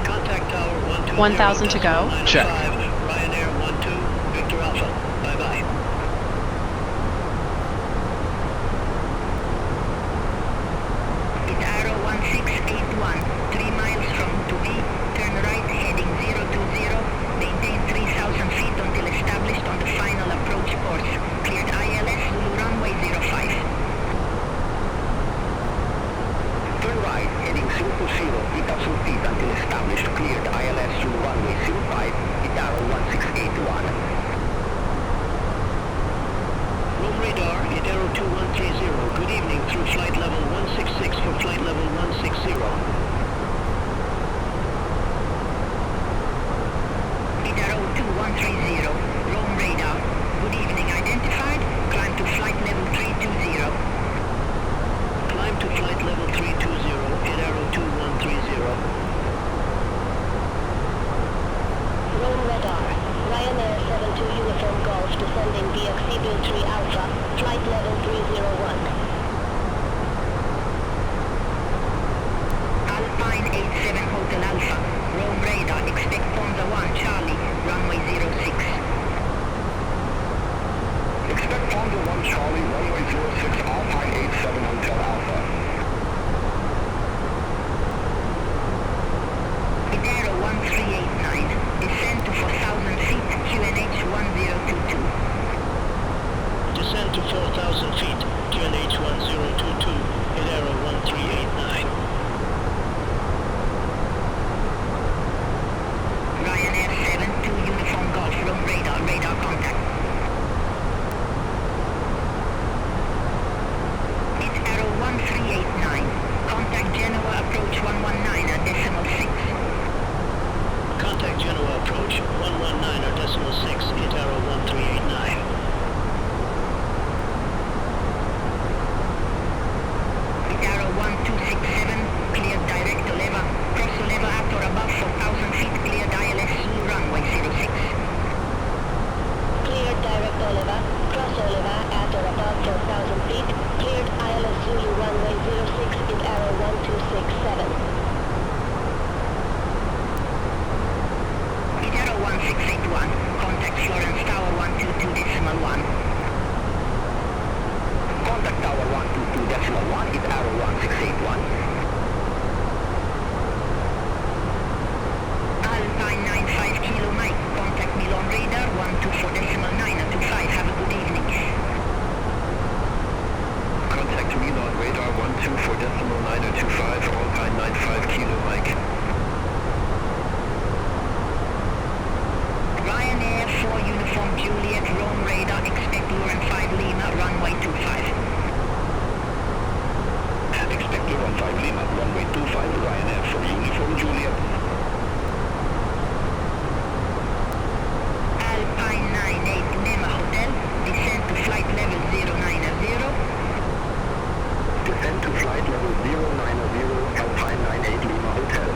Contact Tower 120. 1,000 to go. Check. Ryanair 12, Victor Alpha. Bye-bye. Itaro 1681, 3 miles from Tubi, turn right heading 020, maintain 3,000 feet until established on the final approach course, cleared ILS Zulu runway 05. Turn right, heading 020, 3,000 feet until established, cleared ILS Zulu runway 05, Itaro 1681. Rome radar, Itaro 2130. Good evening through flight level 166 for flight level 160. Itaro 2130, Rome radar. Good evening, identified. Climb to flight level 320. Climb to flight level 320, Itaro 2130. Rome radar, Ryanair 72 Uniform Golf descending via Xebill 3 Alpha, flight level 301. Alpine 87 Hotel Alpha, Rome radar, expect Ponza 1 Charlie, runway 06. Expect Ponza 1 Charlie, runway 06, Alpine 87 Hotel Alpha. 5 Lima, runway 25, Ryanair for Uniform Juliet. Alpine 98 Lima Hotel, descend to flight level 090. Descend to flight level 090, Alpine 98 Lima Hotel.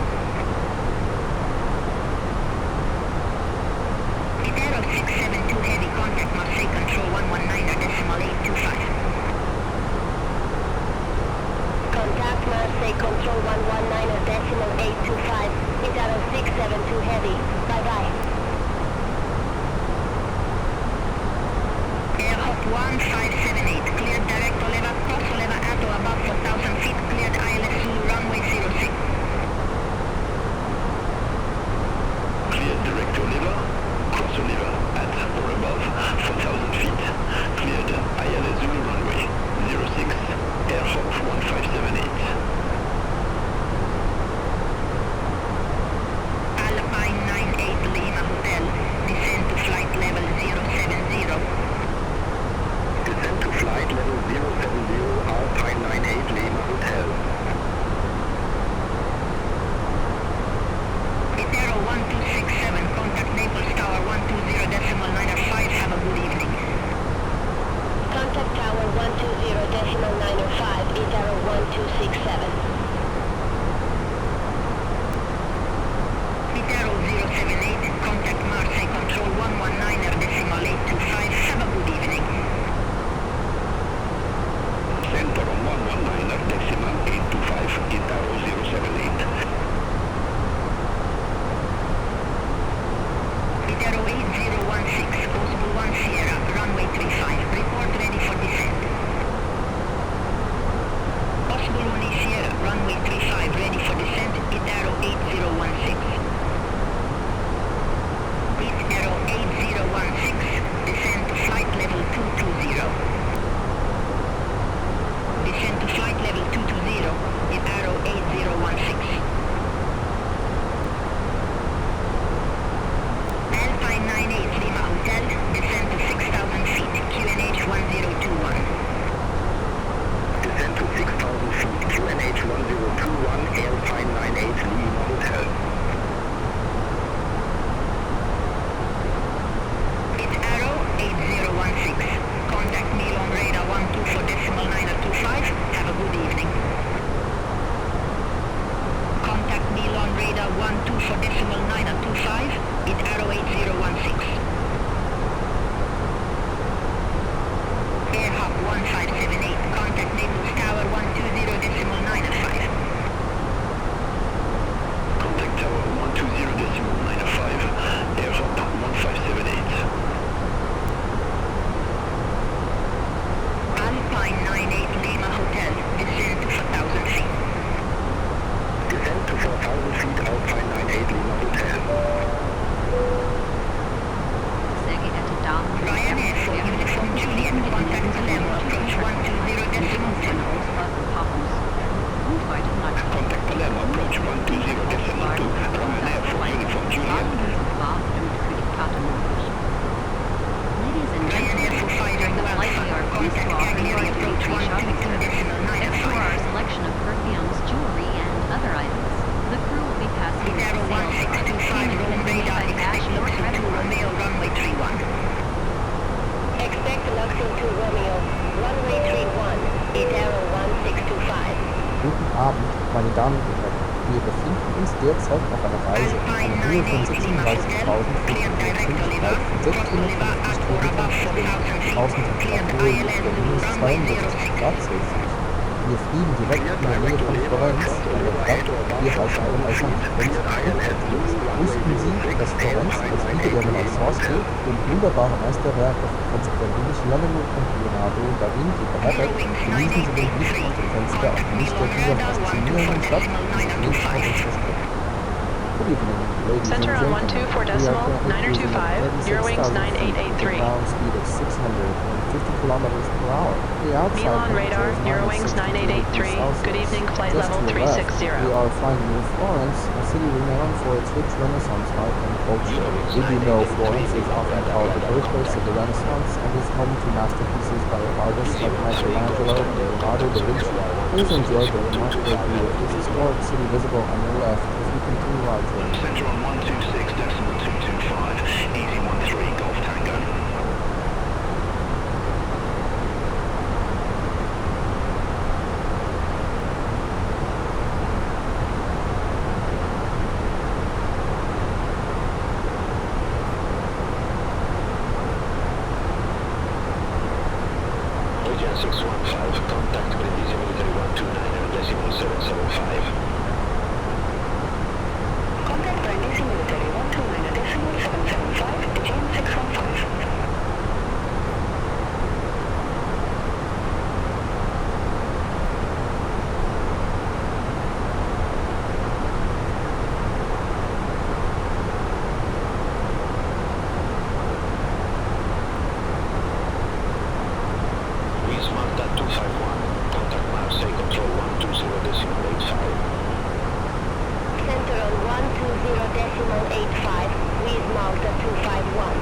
Aero 672 Heavy, contact Marseille Control 119.825. Contact Marseille Control 119.825. Aero 672 Heavy. Bye-bye. Air Hop 1578, cleared direct Oliva, cross Oliva, Atto above 4,000 feet, cleared ILS Zulu runway 06. Cleared direct Oliva, cross Oliva, at or above 4,000 feet. Cleared ILS Zulu runway 06, Air Hop 1578. Alpine 98 Lima Hotel, descend to flight level 070. Descend to flight level 070, Alpine 98 Lima Hotel. Aero 1267, contact Naples Tower 120.905, have a good evening. Contact Tower 120.905. Aero 1267. Aero 078, contact Marseille Control 119.825, have a good evening. Center on 119.825, Aero 078. Aero 8016, Osmo 1 Sierra, runway 35, report ready for descent. Osmo 1 Sierra, runway 35, ready for descent, Aero 8016. Aero 8016, descend to flight level 220. Descend to flight level 220, Aero 8016. Alpine 98 Lima Hotel, descend to 6,000 feet, QNH 1021. Descend to 6,000 feet, QNH 1021, Alpine 98 Lima Hotel. Aero 8016, contact me on radar 124.925, have a good evening. Contact me on radar 124.925, Aero 8016. Air Hop 1578, contact Naples Tower 120.905. Contact Tower 120.905, Air Hop 1578. Alpine 98 Lima Hotel, descend to 4,000 feet. Descend to 4,000 feet, Alpine 98 Lima Hotel. Sehr geehrte Damen und Ryanair for Uniform Juliet, contact Palermo, approach 120.10. Contact Palermo, approach 120.2, Ryanair for Uniform Juliet. Ryanair for Fighter Alpha, contact Cagliari, approach 122.905. Selection of perfumes, jewelry, and other items. The crew will be passing Aero 1625, Rome radar, expect Luxor 2 Romeo, runway 31. Expect Luxor 2 Romeo. Runway 31. Aero 1625. Guten Abend, meine Damen und Herren. Wir befinden uns derzeit auf einer Reise in einer Höhe von 36.550 Feet, 650 Kilometer, 1000 Temperaturen bei minus 62 Grad Celsius. Wir fliegen direkt in der Nähe von Florenz, einer Stadt, die als Renaissance ist. Wussten Sie, dass Florenz als Wiege der Renaissance gilt und wunderbare Meisterwerke von Italienischen Campionato da Vinci beherbergt? Genießen Sie den Blick aus dem Fenster und nicht dieser faszinierenden Stadt, die sich links von uns verspricht. Good evening, ladies Center and on gentlemen. 124 We are decimal, currently 9025, cruising at Eurowings 36,000 feet with a 9883. ground speed of 650 kilometers per hour. The outside Milan radar, temperature is Eurowings -62 degrees 9883, Celsius. good evening, flight Just level to the left, 360. we are flying near Florence, a city renowned for its rich Renaissance art and culture. Did you know Florence is often called the birthplace of the Renaissance and is home to masterpieces by artists like Michelangelo and Leonardo da Vinci? Please enjoy the remarkable view of this historic city visible on your left as we continue our journey. Center on 126.225, easy 13, Golf Tango. Region 615, contact Brindisi Military 129.775. Contact Brindisi Military 129.775, Aegean 615. Wheels Malta 251, contact Marseille Control 120.85. Center on 120.85, with Malta 251.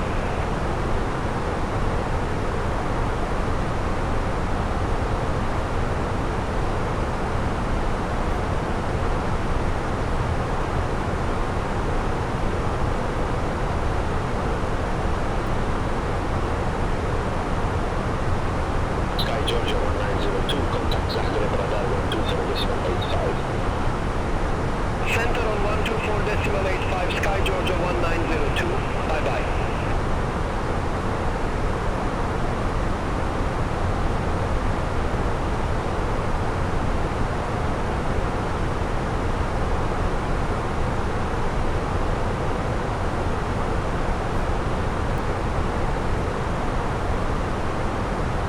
Sky Georgia 1902, contact Zagreb Radar 120.85. Center on 124.85, Sky Georgia 1902. Bye-bye.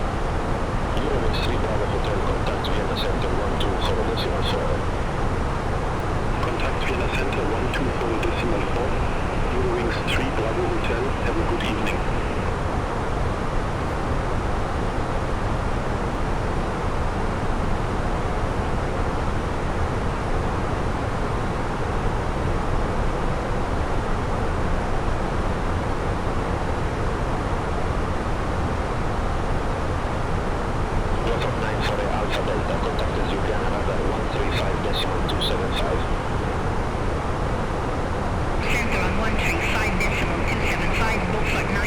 Eurowings 3 Bravo Hotel, contact Vienna Center 124.4. Contact Vienna Center 124.4. Eurowings 3 Bravo Hotel. Have a good evening. Platform 9 for Alpha Delta, contact Ljubljana Radar 135.275. Center on 135.275, Beaufort 9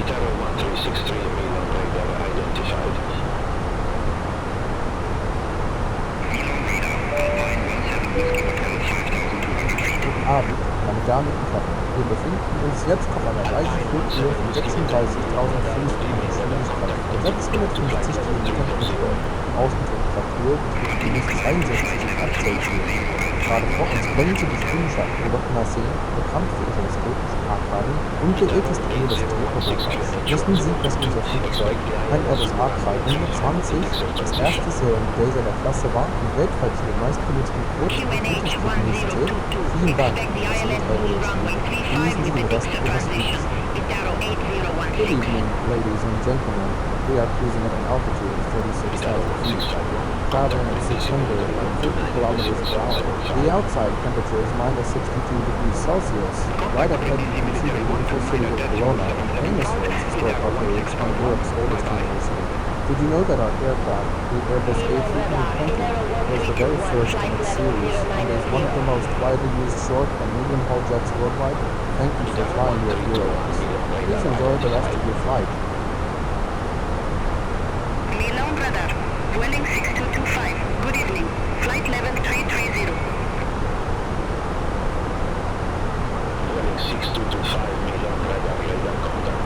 Guitar 1363, Milan radar identified. Guten Abend, meine Damen und Herren. Wir befinden uns jetzt auf einer Reiseflughöhe von 36.000 Fuß mit Geschwindigkeit von 650 km pro Stunde. Außentemperatur beträgt minus 62 Grad Celsius. Gerade vor uns blendete die Frühschatten über Naseen, bekannt für ihre historischen Arkaden und der älteste Industrie Europas. Wussten Sie, dass unser Flugzeug, ein Airbus A320, das erste Serienmodell seiner Klasse war und weltweit zu den meistbenutzten Kurz- und Mittelstrecken zählt? Vielen Dank, das sind Revolution. Genießen Sie den Rest Ihres Flugs. Good evening, ladies and gentlemen. We are cruising at an altitude of 36,000 feet, traveling at 650 kilometers per hour. The outside temperature is minus 62 degrees Celsius. Right ahead you can see the beautiful city of Verona, famous for its historic arcades on Europe's oldest university. Did you know that our aircraft, the Airbus A320, was the very first in its series and is one of the most widely used short and medium-haul jets worldwide? Thank you for flying with Eurowings. Please enjoy the rest of your flight. Milan radar, Vueling 6225. Good evening. Flight level 330. Vueling 6225, Milan radar, radar contact.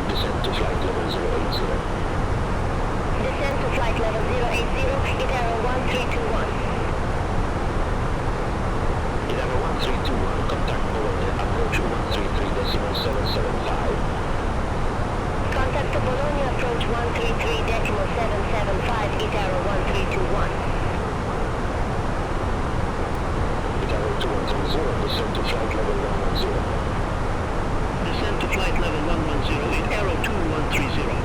Descent to flight level 08. 1321. Endeavour 1321, contact Bologna, approach 133.775. Contact to Bologna, approach 133.775, Itaro 1321. Endeavour 2130, descend to flight level 110. Descend to flight level 110 in Aero 2130.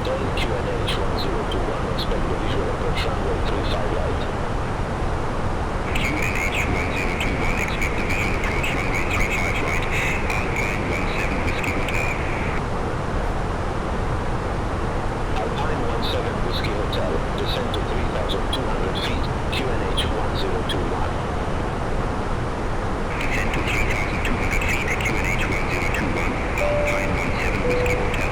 Hotel, QNH 1021, expect the visual approach runway 35 right. QNH 1021, expect the visual approach runway 35 right. Alpine 17 Whiskey Hotel. Alpine 17 Whiskey Hotel, descend to 3,200 feet, QNH 1021. Descend to 3,200 feet, QNH 1021, Alpine 17 Whiskey Hotel.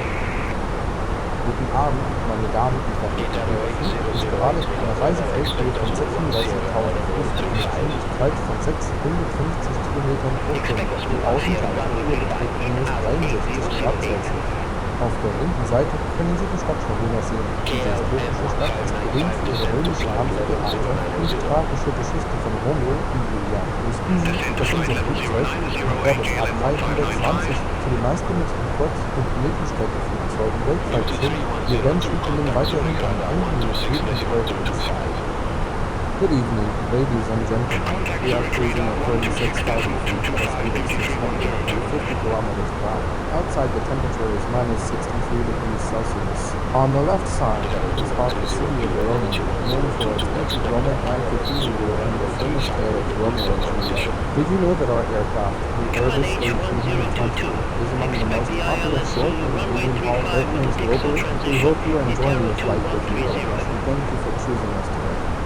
Guten Abend, meine Damen und Herren. Der Flug ist gerade auf einer Reiseflughöhe von 36.000 Fuß mit einer Geschwindigkeit von 650 Kilometern pro Stunde. Die Außentemperatur beträgt minus 63 Grad Celsius. Auf der linken Seite können Sie die Stadtverwöhner sehen. Diese historische Stadt ist berühmt für ihre römische Ampeltheater und die tragische Geschichte von Romeo und Julia. Das unser Flugzeug, ein Airbus A320, für die meistgenutzten Kurz- und Mittelstreckenflugzeuge weltweit sind. Wir werden Ihnen weiterhin ein angenehmes Leben und Good evening, ladies and gentlemen. We are cruising at 36,000 feet at a speed of 650 kilometers per hour. Outside, the temperature is minus 63 degrees Celsius. On the left side is the city of Verona, known for its ancient Roman amphitheater and the famous tale of Romeo and Juliet. Did you know that our aircraft, the Airbus A320, is among the most popular short and medium-haul airplanes globally? We hope you are enjoying your flight with us, and thank you for choosing us today.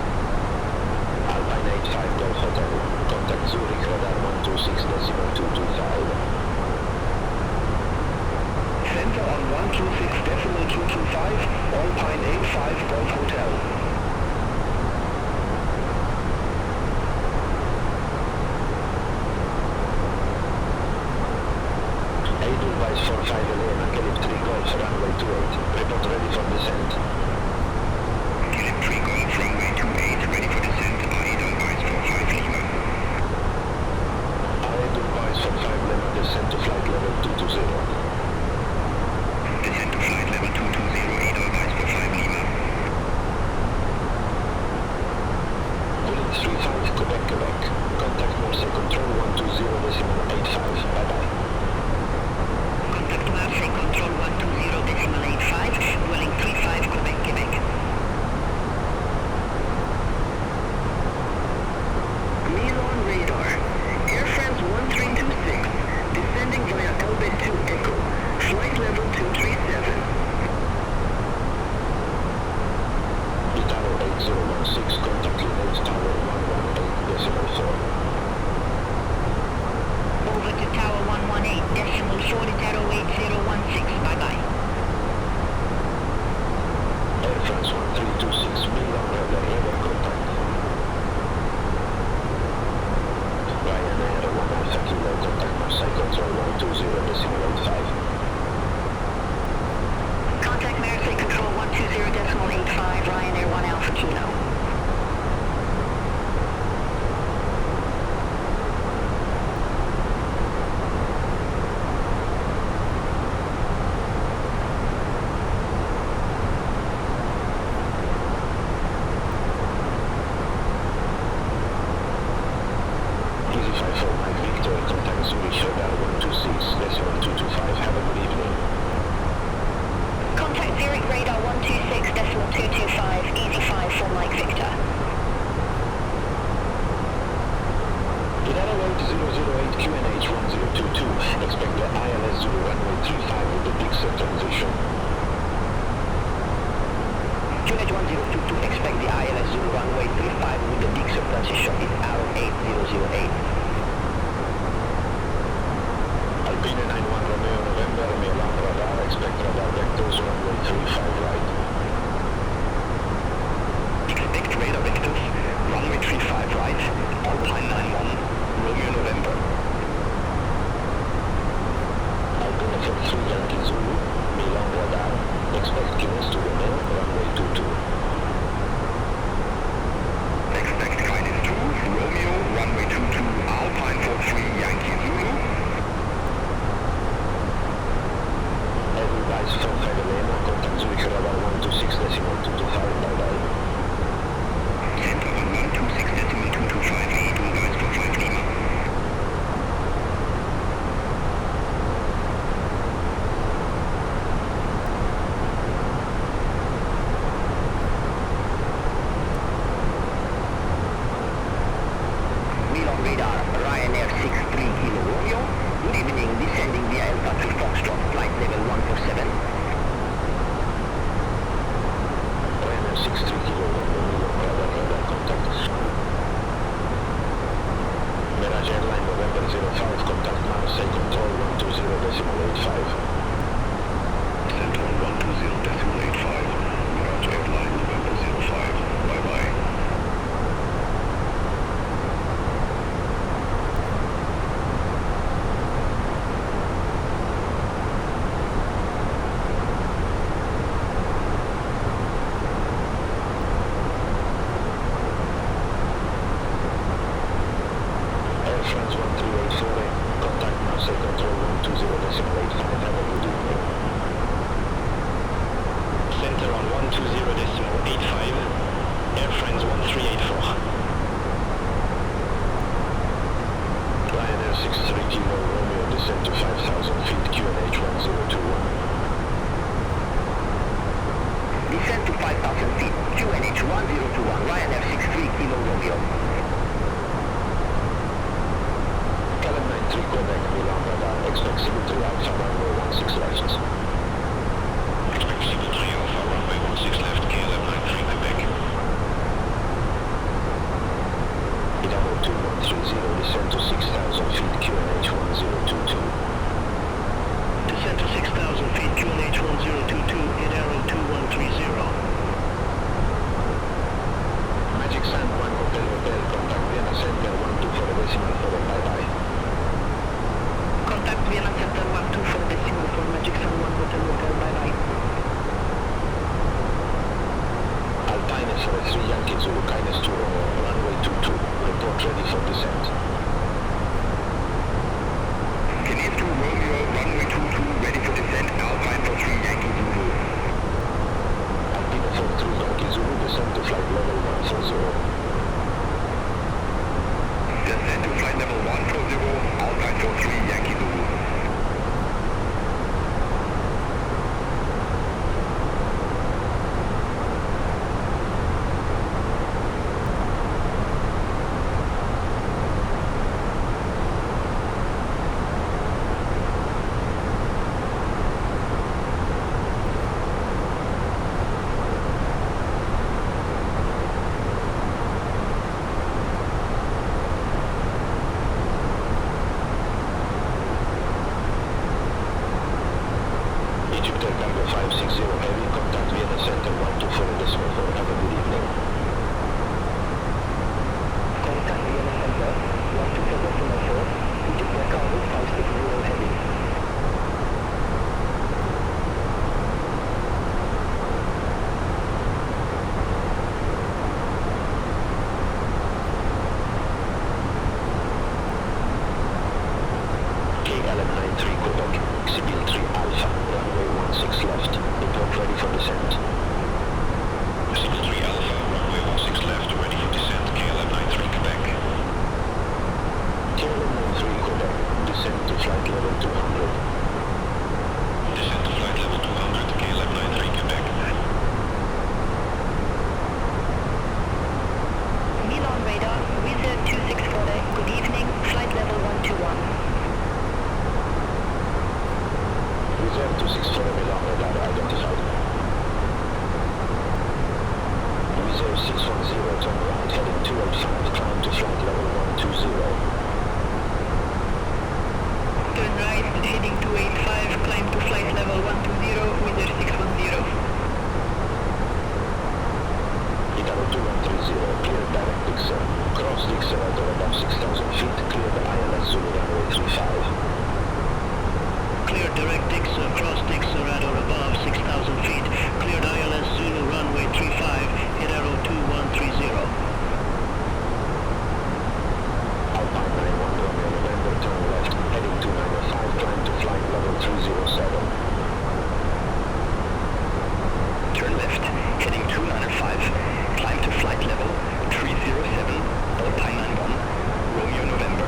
Alpine 85 Golf Hotel, contact Zurich radar 126.225. Center on 126.225, Alpine 85 Golf Hotel. Edelweiss 45 Elena, Calip 3 Golf, runway 28, report ready for descent. Calip 3 Golf, runway 28, ready for descent. Edelweiss 45 Lima. Edelweiss 45 Lima, descent to flight level 220. Descent to flight level 220, Edelweiss 45 Lima. Bullet 35, Quebec, Quebec. Contact Morse Control 120.85. Bye-bye. Contact Marseille Control 120.85, Welling 35, Quebec, Quebec. Milan radar, Air France 1326, descending via Elbit 2 Echo, flight level 237. Tower 8016, contact Lineage Tower 118.4. Over to Tower 118.4 Tower 8016, bye-bye. Air France 1326, Milan radar contact. Ryanair 1 Alpha Kilo, contact Marseille Control 120.85. Contact Marseille Control 120.85, Ryanair 1 Alpha Kilo. Easy 54 Mike Victor, contact Zurich radar 126.225. Have a good evening. Contact Zurich radar 126.225, easy 54 Mike Victor. Radar alert 008 QNH 1022, expect the ILS Zulu runway 35 with the Dixon transition. QNH 1022, expect the ILS Zulu runway 35 with the Dixon transition, it's Arrow 8008. Alpine 91 Romeo November, Milan radar, expect radar vectors runway 35 right. Expect radar vectors, runway 35 right, Alpine 91, Romeo November. Alpine 43 Yankee Zulu, Milan radar, expect Guinness to Romeo, runway 22. Expect Guinness 2, Romeo, runway 22, Alpine 43 Yankee Zulu. Edelweiss 45 Elena, contact Zurich radar 126.225, bye-bye. Center on 126.225, Edelweiss 45 Lima. Descent on 120.85. Mirage Airline November 05. Bye-bye. Air France 1384, contact Marseille Control 120.85, have a good evening. Center on 120.85. Air France 1384. Ryanair 63 Kilo Romeo, descent to 5,000 feet, QNH 1021. Descent to 5,000 feet, QNH 1021, Ryanair 63 Kilo Romeo. Calum 93 Quebec, Milan radar, expect Symmetry Alpha runway 16 left. Expect Symmetry Alpha runway 16 left, KLM 93 Quebec. Idaho 2130, descent to 6,000 feet, QNH 1022. Descent to 6,000 feet, QNH 1022, in arrow 2130. Magic Sand 1 Hotel Hotel, contact Vienna Center 124.4, bye-bye. Contact Vienna Center 124.4 Magic Sun 1 Hotel Hotel, bye-bye. Alpine FS3 Yankee Zulu, Kindness 2 Romeo, runway 22, report ready for descent. Kenneth 2 Romeo, runway 22, ready for descent, Alpine for 3 Yankee Zulu. Alpine 43 Yankee Zulu, descent to flight level 140. Descent to flight level 140, Alpine for 3 Yankee Zulu. Egypter Cargo 560 Heavy, contact Vienna Center 124.4, have a good evening. Contact Vienna Center 124.4, Egypter Cargo 560 Heavy. KLM 93 Quebec, Sibyl 3 Alpha, runway 16 left, report ready for descent. Sibyl 3 Alpha, runway 16 left, ready for descent, KLM 93 Quebec. KLM 93 Quebec, descent to flight level 200. Descent to flight level 200, KLM 93 Quebec. Milan radar, Wizard 2640, good evening, flight level 121. Reserve 264 Milan radar identified. Reserve 610, turn right, heading 285, climb to flight level 120. Turn right, heading 285, climb to flight level 120, Wizard 610. Idaho 2130, clear direct Dixer. Cross Dixer at or above 6,000 feet, clear the ILS Zulu runway 35. Cleared direct Dixer, cross Dixer at or above 6,000 feet. Cleared ILS Zulu runway 35, hit arrow 2130. Alpine 91 Romeo November, turn left, heading 2905, climb to flight level 307. Turn left, heading 295, climb to flight level 307, Alpine 91, Romeo November.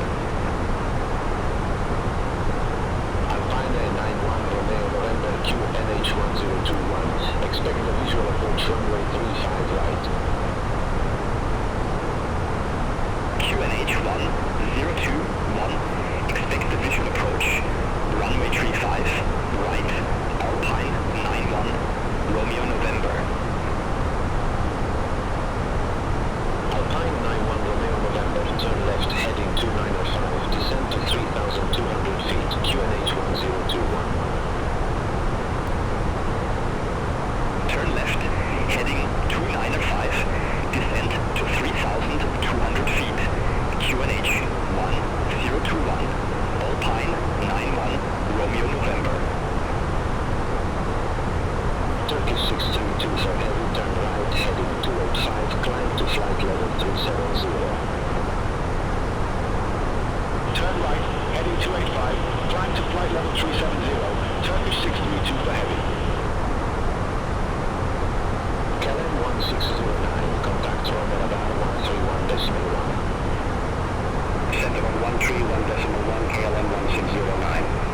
Alpine 91 Romeo November, QNH 1021, expect a visual approach runway 35 right. QNH 1021, expect the visual approach, runway 35, right, Alpine 91, Romeo November. Alpine 91 Romeo November, turn left, heading 2905, descent to 3,200 feet, QNH 102. 5, climb to flight level 370. Turn right, heading 285, climb to flight level 370, Turkish 632 for heavy. KLM 1609, contact from radar 131.1. Center on 131.1, KLM 1609.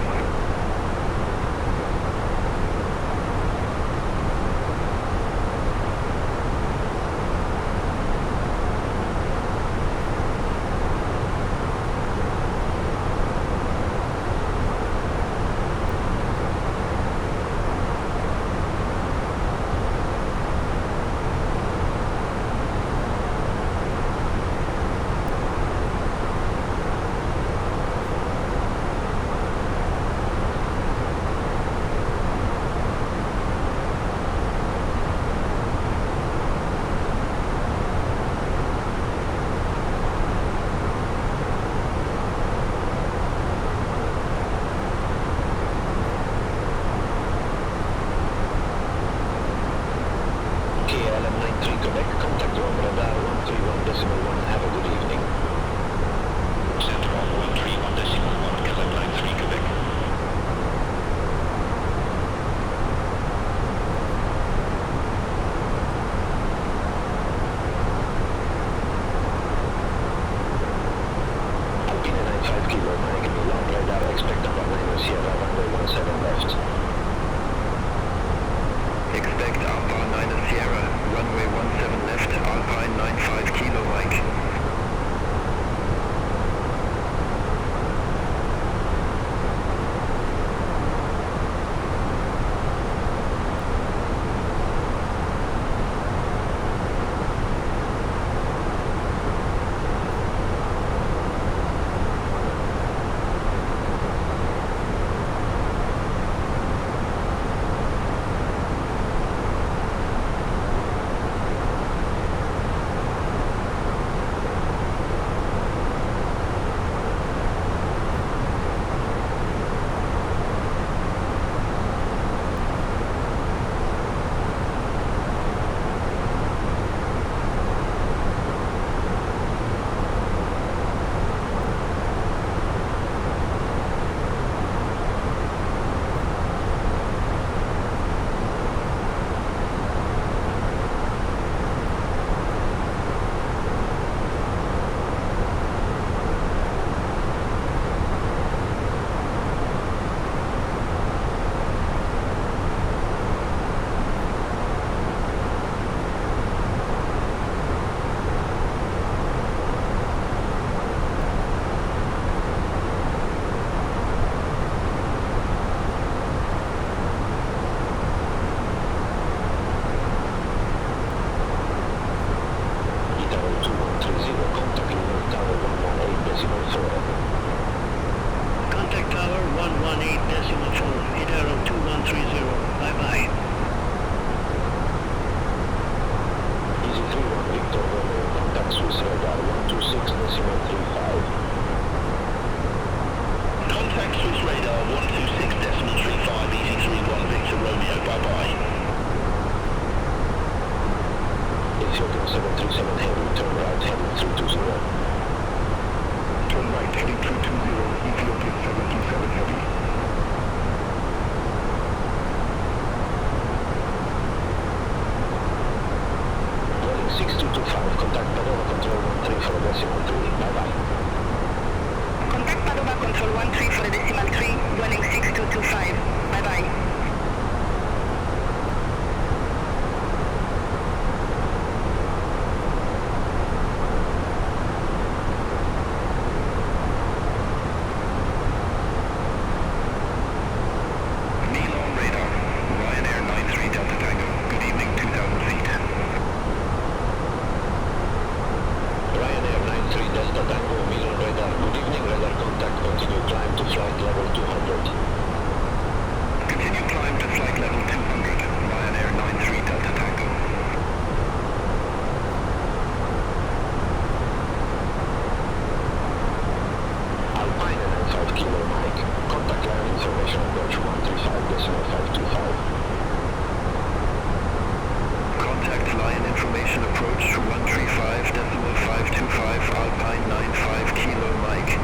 approach 135.525 Alpine 95 Kilo Mike.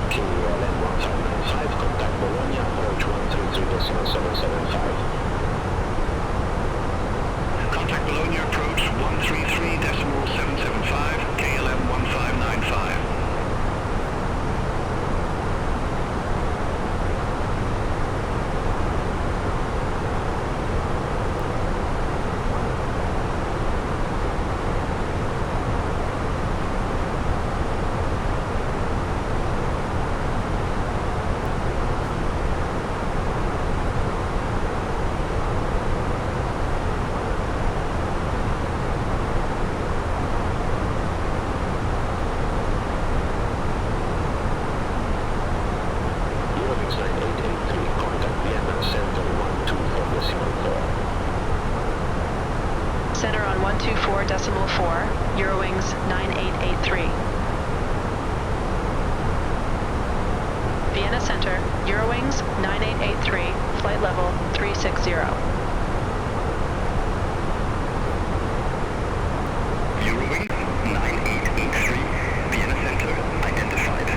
KLM 1595, contact Bologna, approach 133.775. Contact Bologna approach 133.775, KLM 1595. Eurowings 9883, contact Vienna Center 124.4. Center on 124.4, Eurowings 9883. Vienna Center, Eurowings 9883, flight level 360. Eurowings 9883, Vienna Center identified.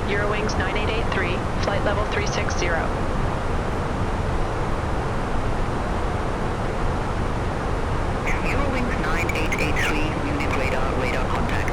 Eurowings 9883, flight level 360. Eurowings 9883, unit radar contact.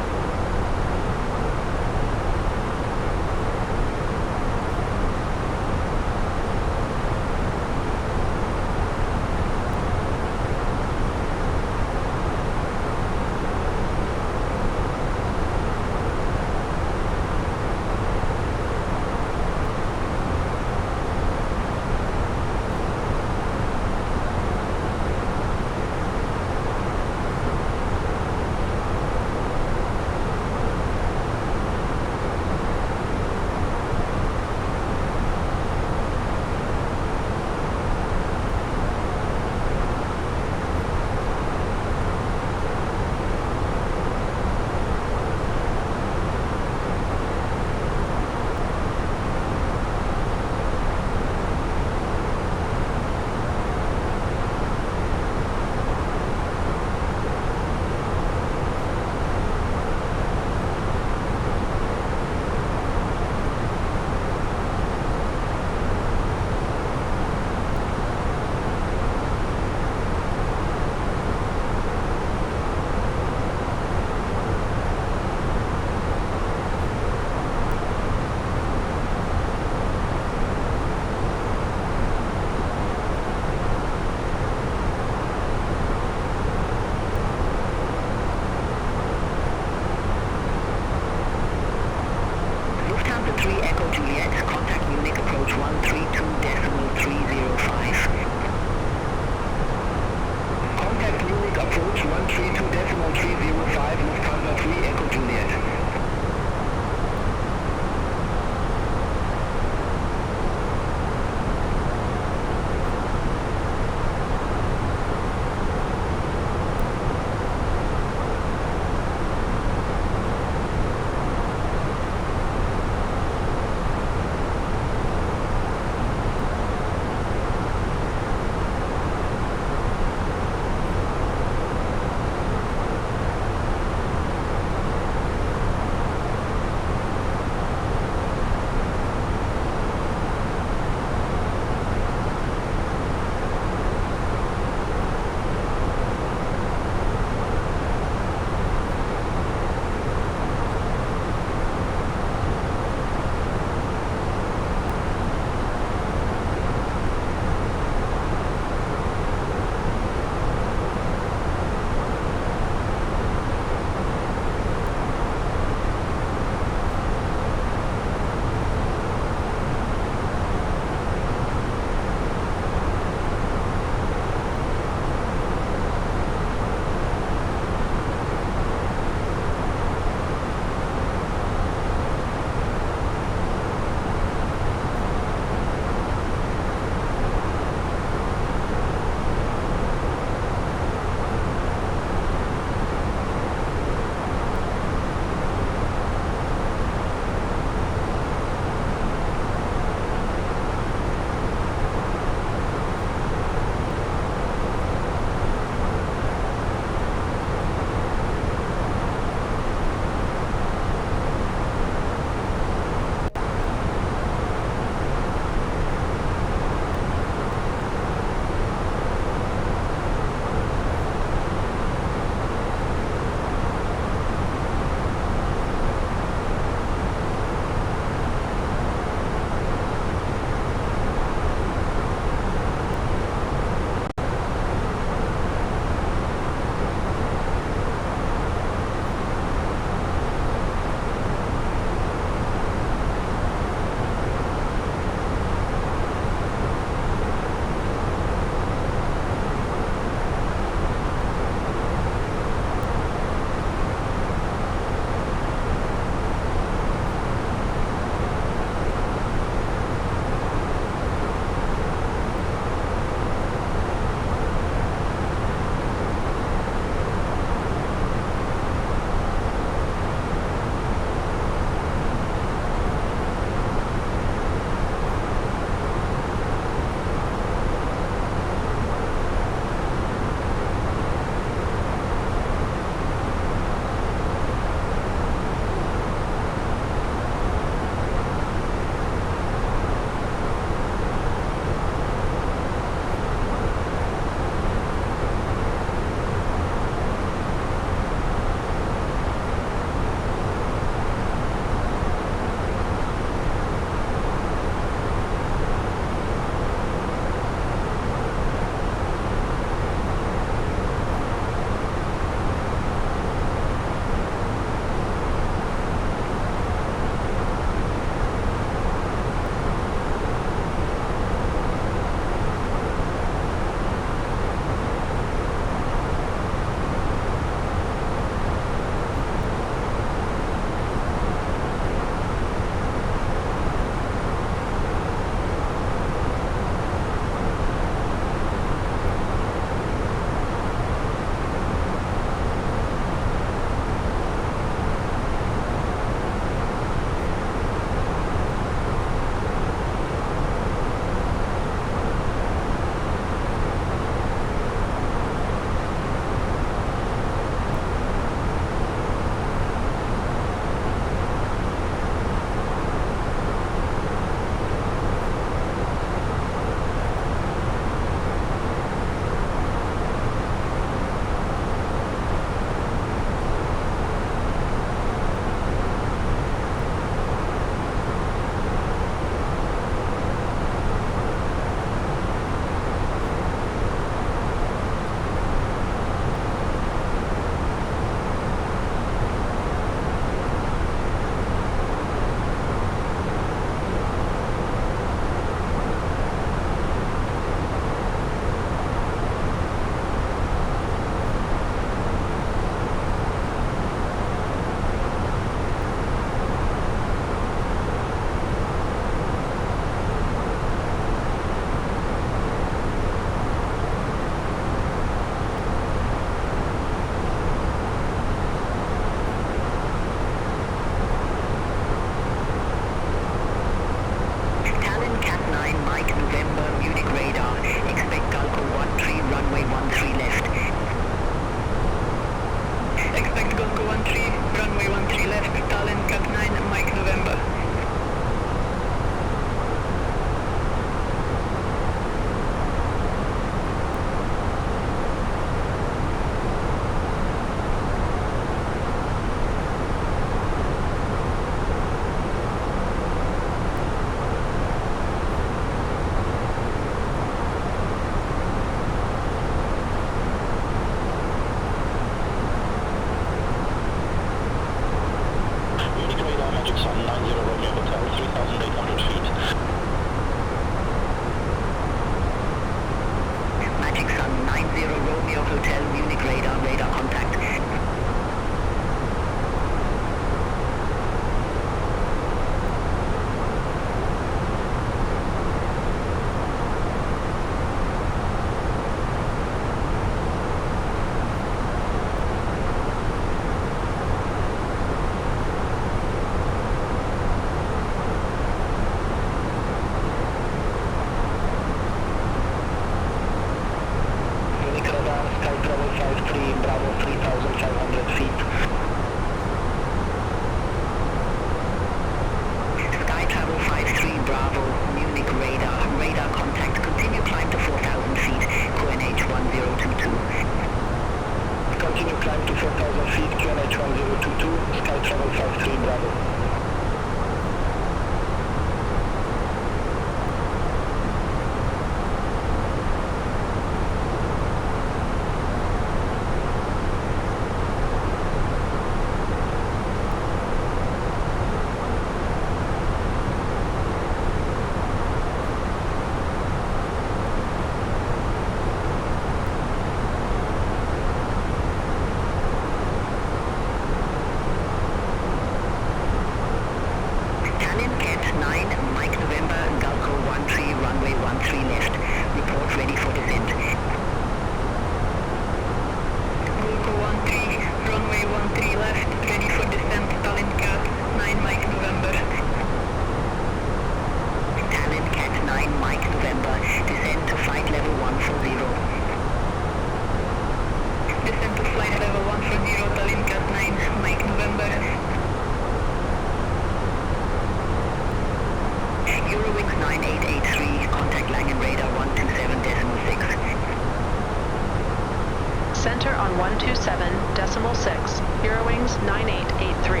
Eurowings 9883, contact Langen radar 127.6. Center on 127.6, Eurowings 9883.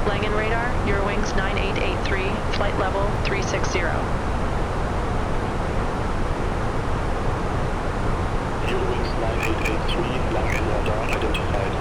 Langen radar, Eurowings 9883, flight level 360. Eurowings 9883, Langen radar identified.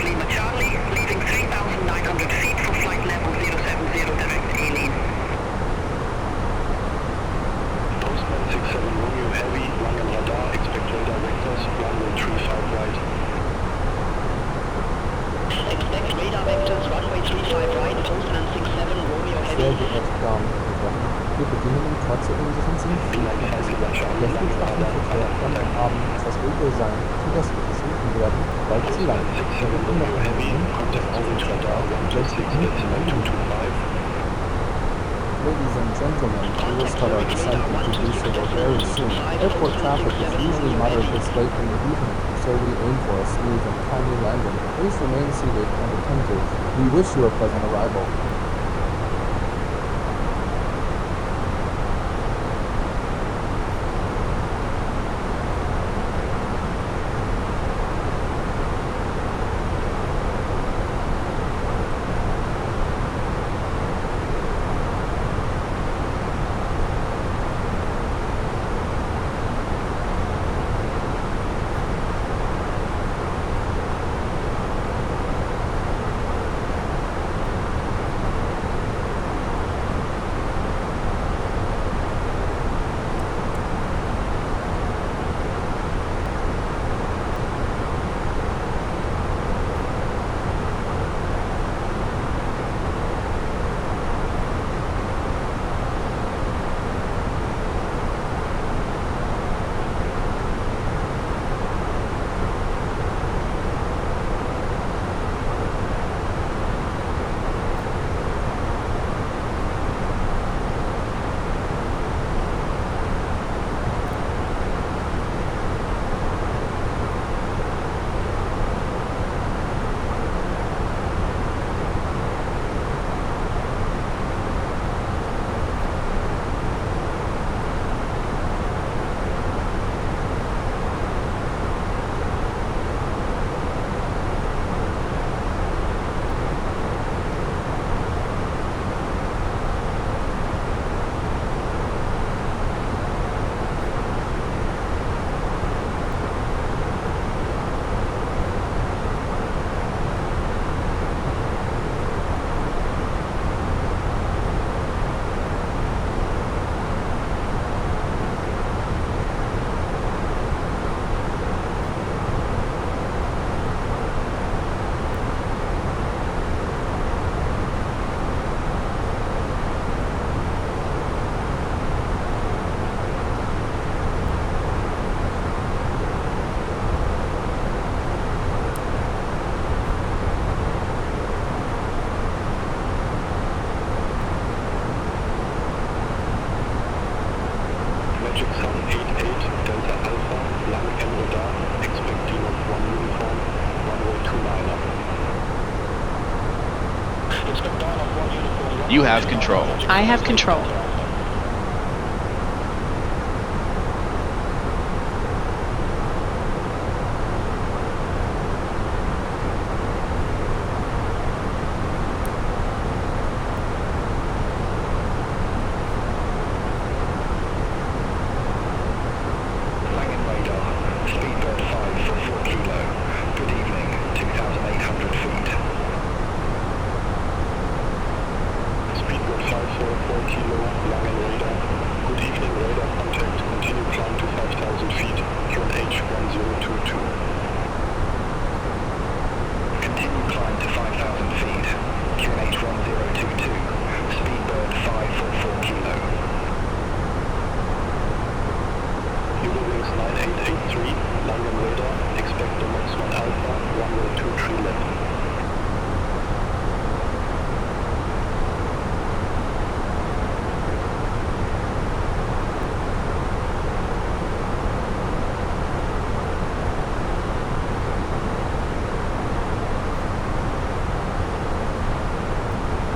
Lima Charlie, leaving 3,900 feet for flight level 070 direct A-lane. Postman 67 Romeo Heavy, Langen Radar, expect radar vectors, runway 35 right. Expect radar vectors, runway 35 right, Postman 67 Romeo Heavy. Sehr geehrte Damen und Herren, wir beginnen im trotz unseren Sinnflug. Der Flugwaffenverkehr kann am Abend etwas ruhiger sein, sodass wir versuchen werden, bald zu landen. Wir rufen noch einen das Außenradar und letztlich nicht Ladies and gentlemen, we will start our descent into Düsseldorf very soon. Airport traffic is usually moderate this late in the evening, so we aim for a smooth and timely landing. Please remain seated and attentive. We wish you a pleasant arrival. You have control. I have control.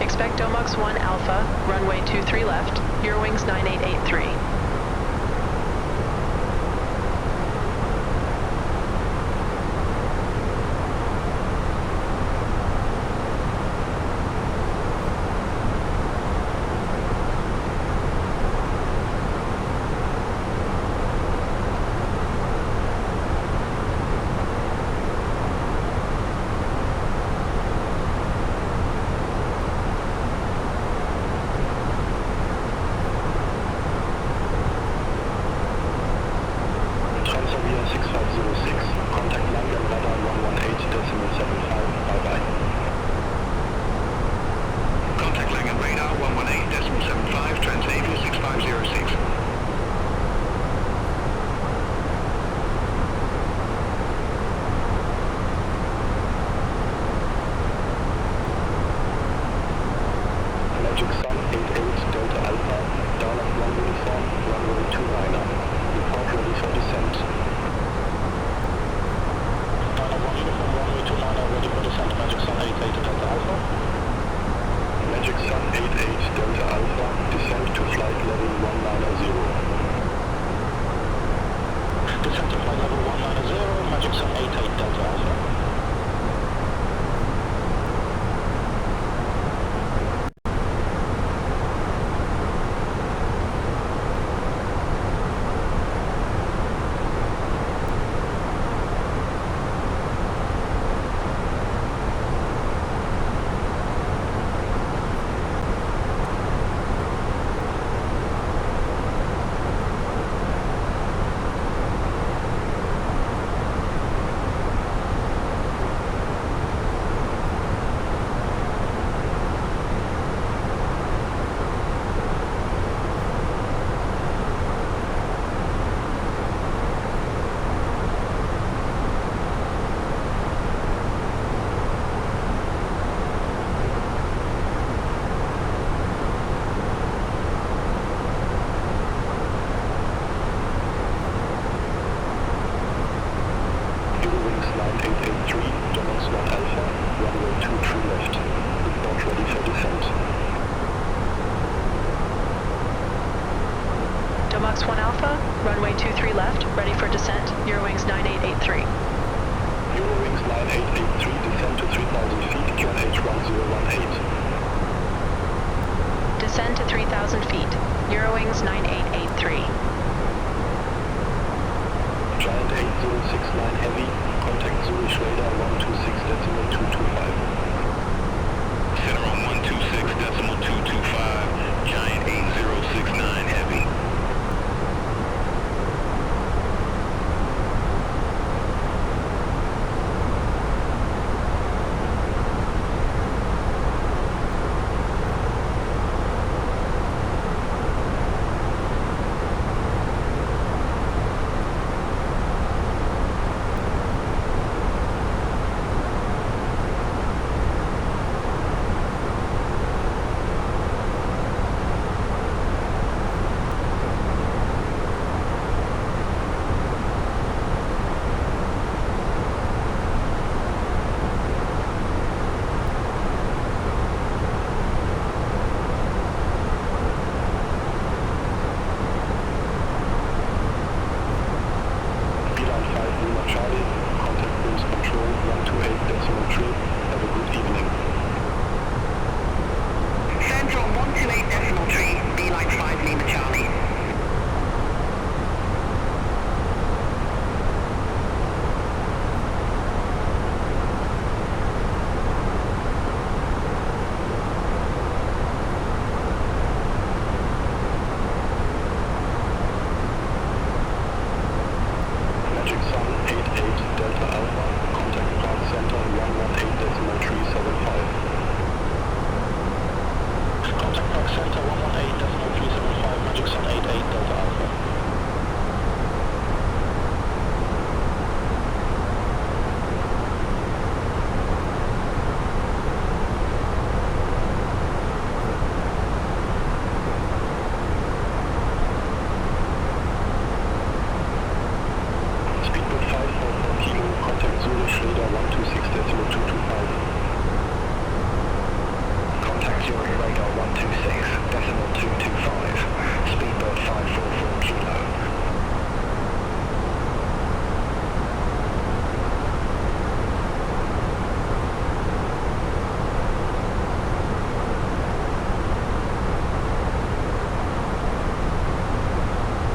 Expect Domux 1 Alpha, runway 23 left, Eurowings 9883.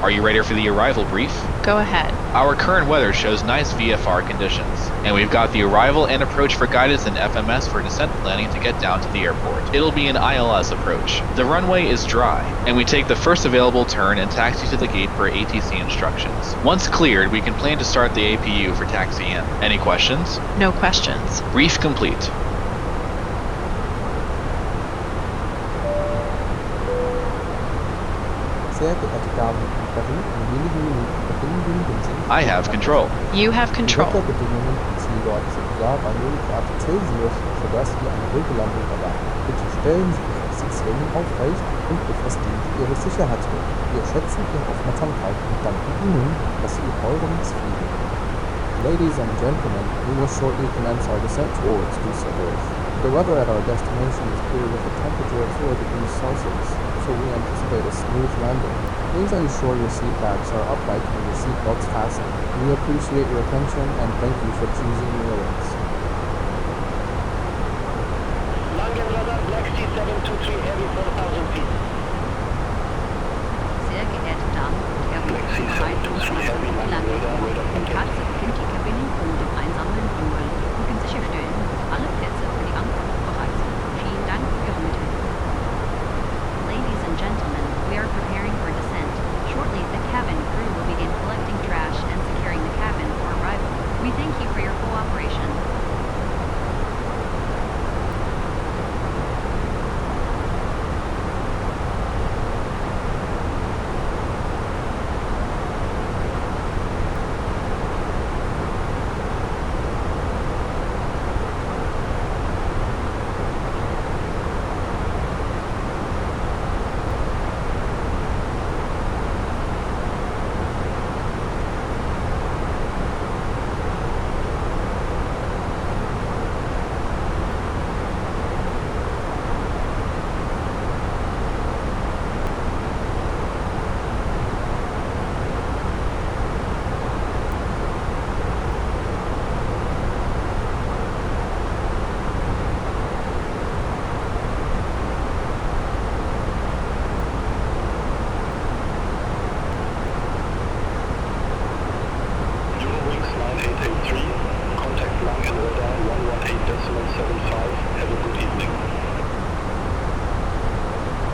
Are you ready for the arrival brief? Go ahead. Our current weather shows nice VFR conditions, and we've got the arrival and approach for guidance and FMS for descent planning to get down to the airport. It'll be an ILS approach. The runway is dry, and we take the first available turn and taxi to the gate per ATC instructions. Once cleared, we can plan to start the APU for taxi in. Any questions? No questions. Brief complete. Sehr geehrte Damen und Herren, in wenigen Minuten beginnen wir mit dem Sinken. I have control. You have Die control. Wetterbedingungen im Zielort sind klar bei 0 Grad Celsius, sodass wir eine ruhige Landung erwarten. Bitte stellen Sie Ihre Sitzlehnen aufrecht und befestigen Sie Ihre Sicherheitsgurte. Wir schätzen Ihre Aufmerksamkeit und danken Ihnen, dass Sie eurends fliegen. Ladies and gentlemen, we will shortly commence our descent towards Düsseldorf. The weather at our destination is clear with a temperature of 4 degrees Celsius, so we anticipate a smooth landing. Please ensure your seat backs are upright and your seat belts fastened. We appreciate your attention and thank you for choosing Eurowings. Langenradar Black Sea 723 Heavy 4,000 feet. Sehr geehrte Damen und Herren, bereit für die Landung. Im Kratzer beginnt die Kabine und dem einsammeln Runway. Rücken sicherstellen, dass alle Plätze für die Ankunft bereit sind. Vielen Dank für Ihre Mithilfe. Ladies and gentlemen, we are preparing for descent. Shortly, the cabin crew will begin collecting trash and securing the cabin for arrival. We thank you for your cooperation. Eurowings 9883, contact Langenradar 118.75. Have a good evening.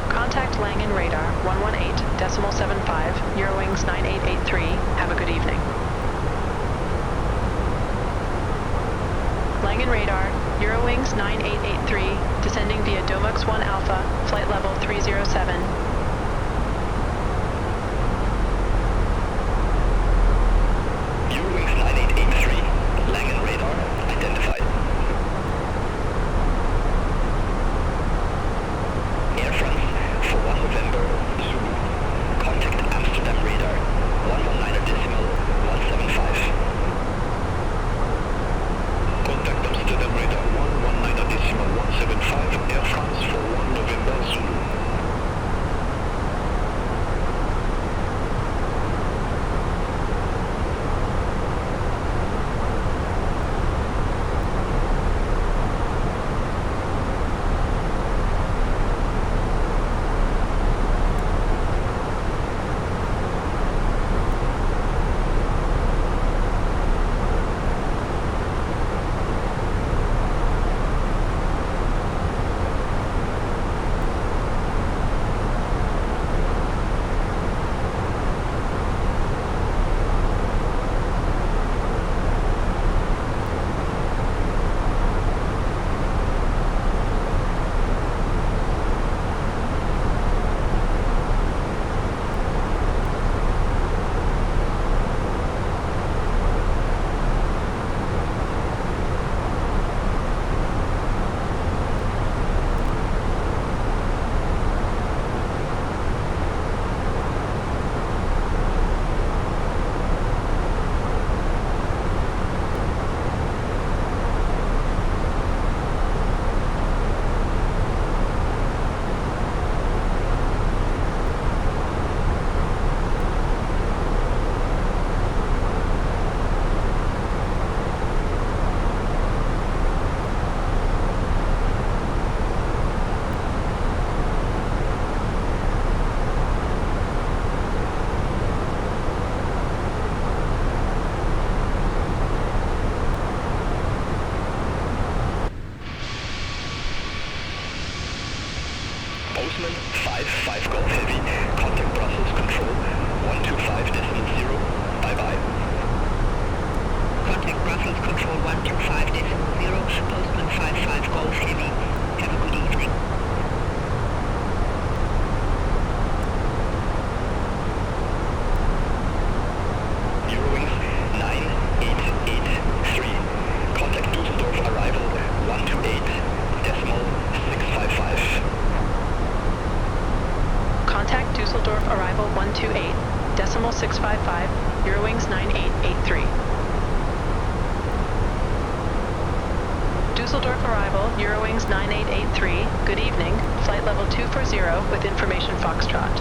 Contact Langen Radar 118.75, Eurowings 9883. Have a good evening. Langen Radar, Eurowings 9883, descending via Domux 1 Alpha, flight level 307. Eurowings 9883. Langen Radar identified. Air France for 1 November Zulu. Contact Amsterdam Radar 119.175. Contact Amsterdam Radar 119.175. Air France for 1 November Zulu. Postman 55 Golf Heavy, contact Brussels Control 125.0, bye-bye. Contact Brussels Control 125.0, Postman 55 Golf Heavy. Have a good evening. Eurowings 9883. Contact Düsseldorf arrival 128.655. Contact Düsseldorf arrival 128.655, Eurowings 9883. Düsseldorf arrival, Eurowings 9883, good evening, flight level 240 with information Foxtrot.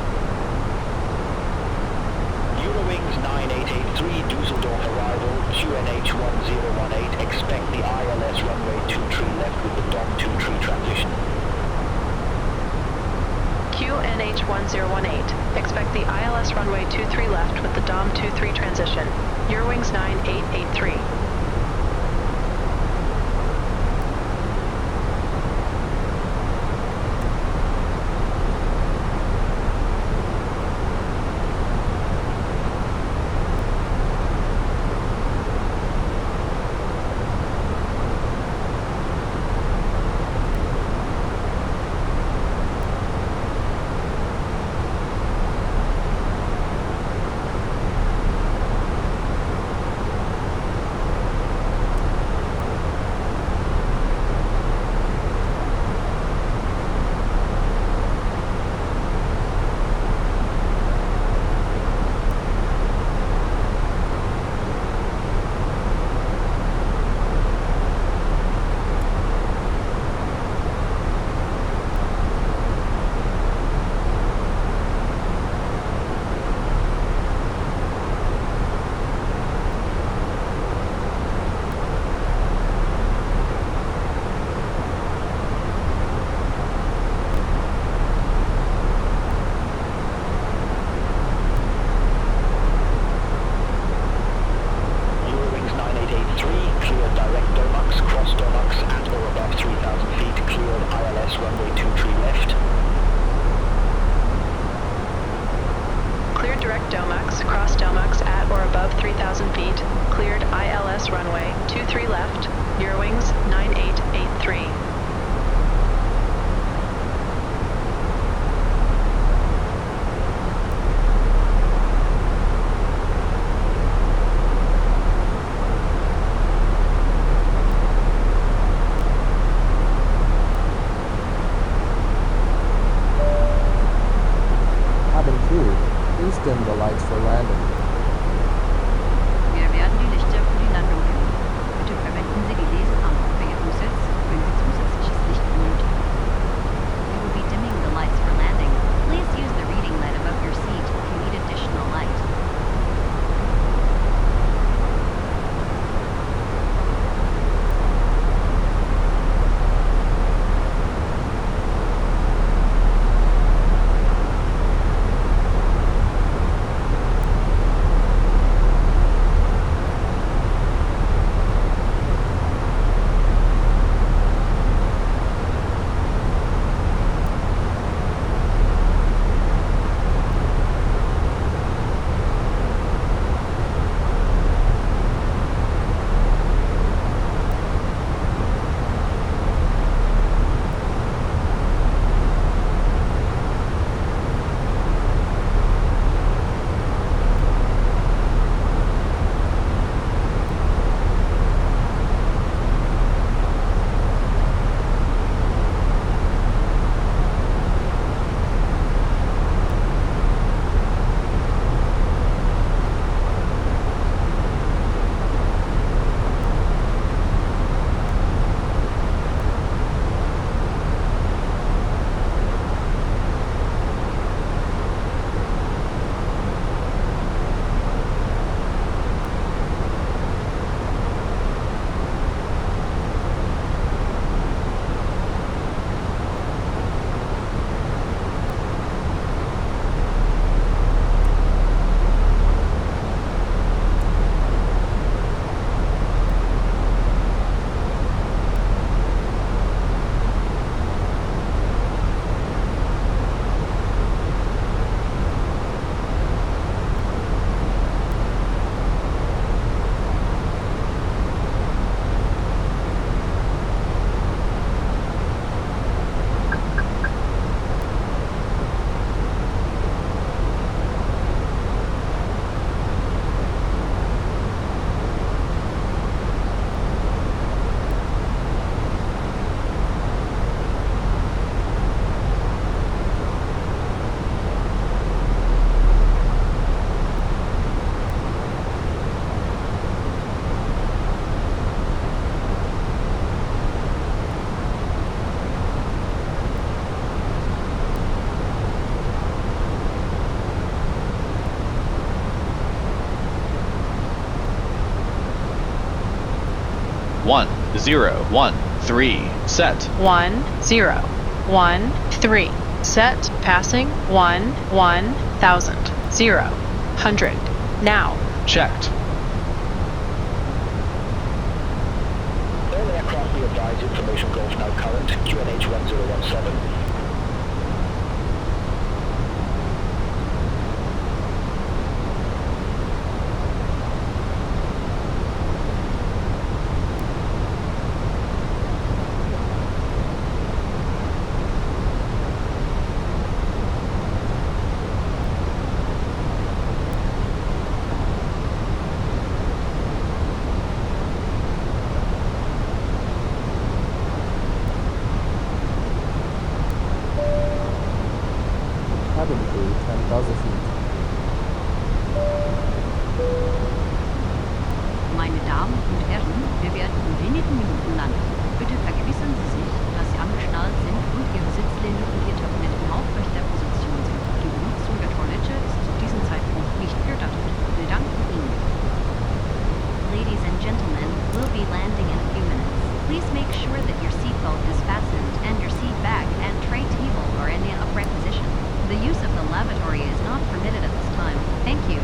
Eurowings 9883, Düsseldorf arrival, QNH 1018, expect the ILS runway 23 left with the Dom 23 transition. QNH 1018, expect the ILS runway 23 left with the Dom 23 transition. Eurowings 9883. Dim the lights for landing. Wir werden die Lichter für die Landung dimmen. Bitte verwenden Sie die Leselampen. 0, 1, 3, set. 1, 0, 1, 3. Set, passing, 1, 1,000, 0, 100. Now. Checked. All aircraft be advised, information Golf now current, QNH 1017. Cabin crew 10,000 feet. Meine Damen und Herren, wir werden in wenigen Minuten landen. Bitte vergewissern Sie sich, dass Sie angeschnallt sind und Ihre Sitzlehne und Ihr Tablett in aufrechter Position sind. Die Benutzung der Toilette ist zu diesem Zeitpunkt nicht gestattet. Wir danken Ihnen. Ladies and gentlemen, we'll be landing in a few minutes. Please make sure that your seatbelt is fastened and your seat bag and tray table are in the upright position. The use of the lavatory is not permitted at this time. Thank you.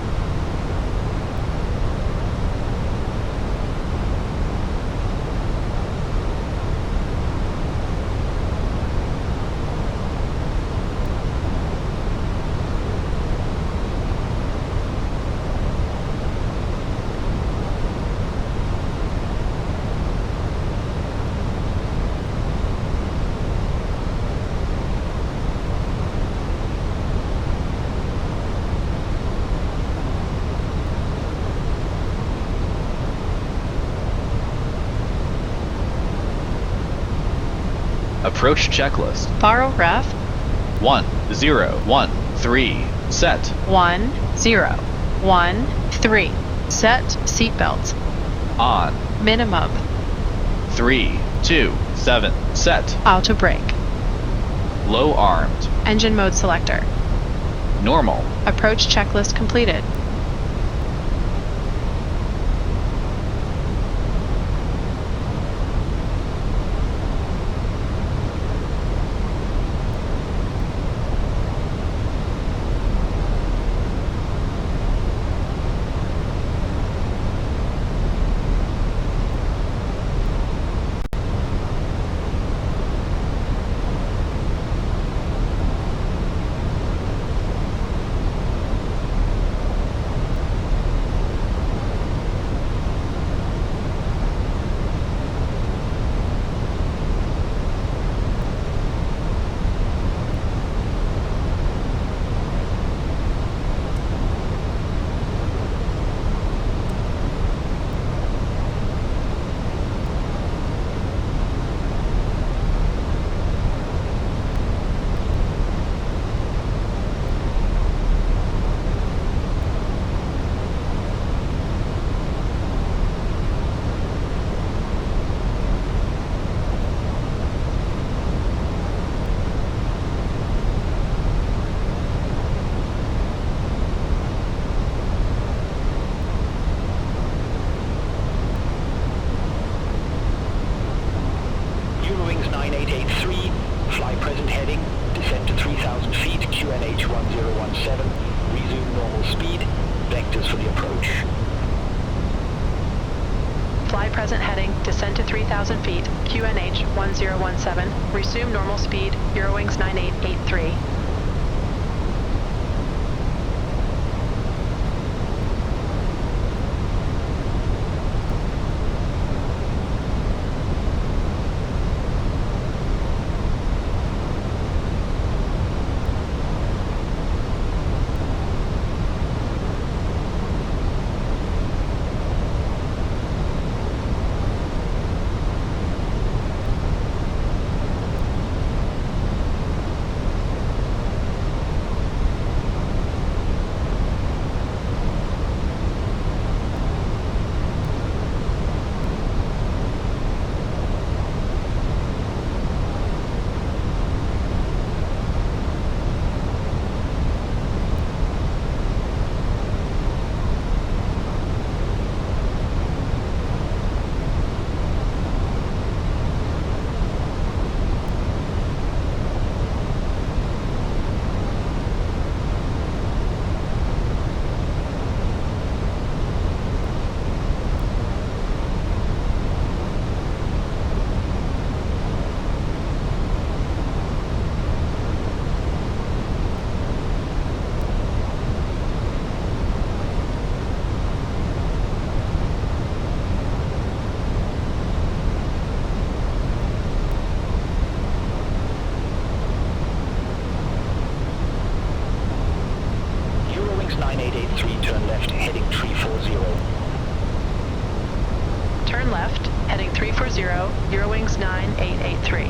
Approach checklist. Borrow ref. 1, 0, 1, 3, set. 1, 0, 1, 3. Set, seatbelts. On. Minimum. 3, 2, 7, set. Auto brake. Low armed. Engine mode selector. Normal. Approach checklist completed. Eurowings 9883, fly present heading, descend to 3,000 feet, QNH 1017, resume normal speed, vectors for the approach. Fly present heading, descend to 3,000 feet, QNH 1017, resume normal speed, Eurowings 9883. Eurowings 9883.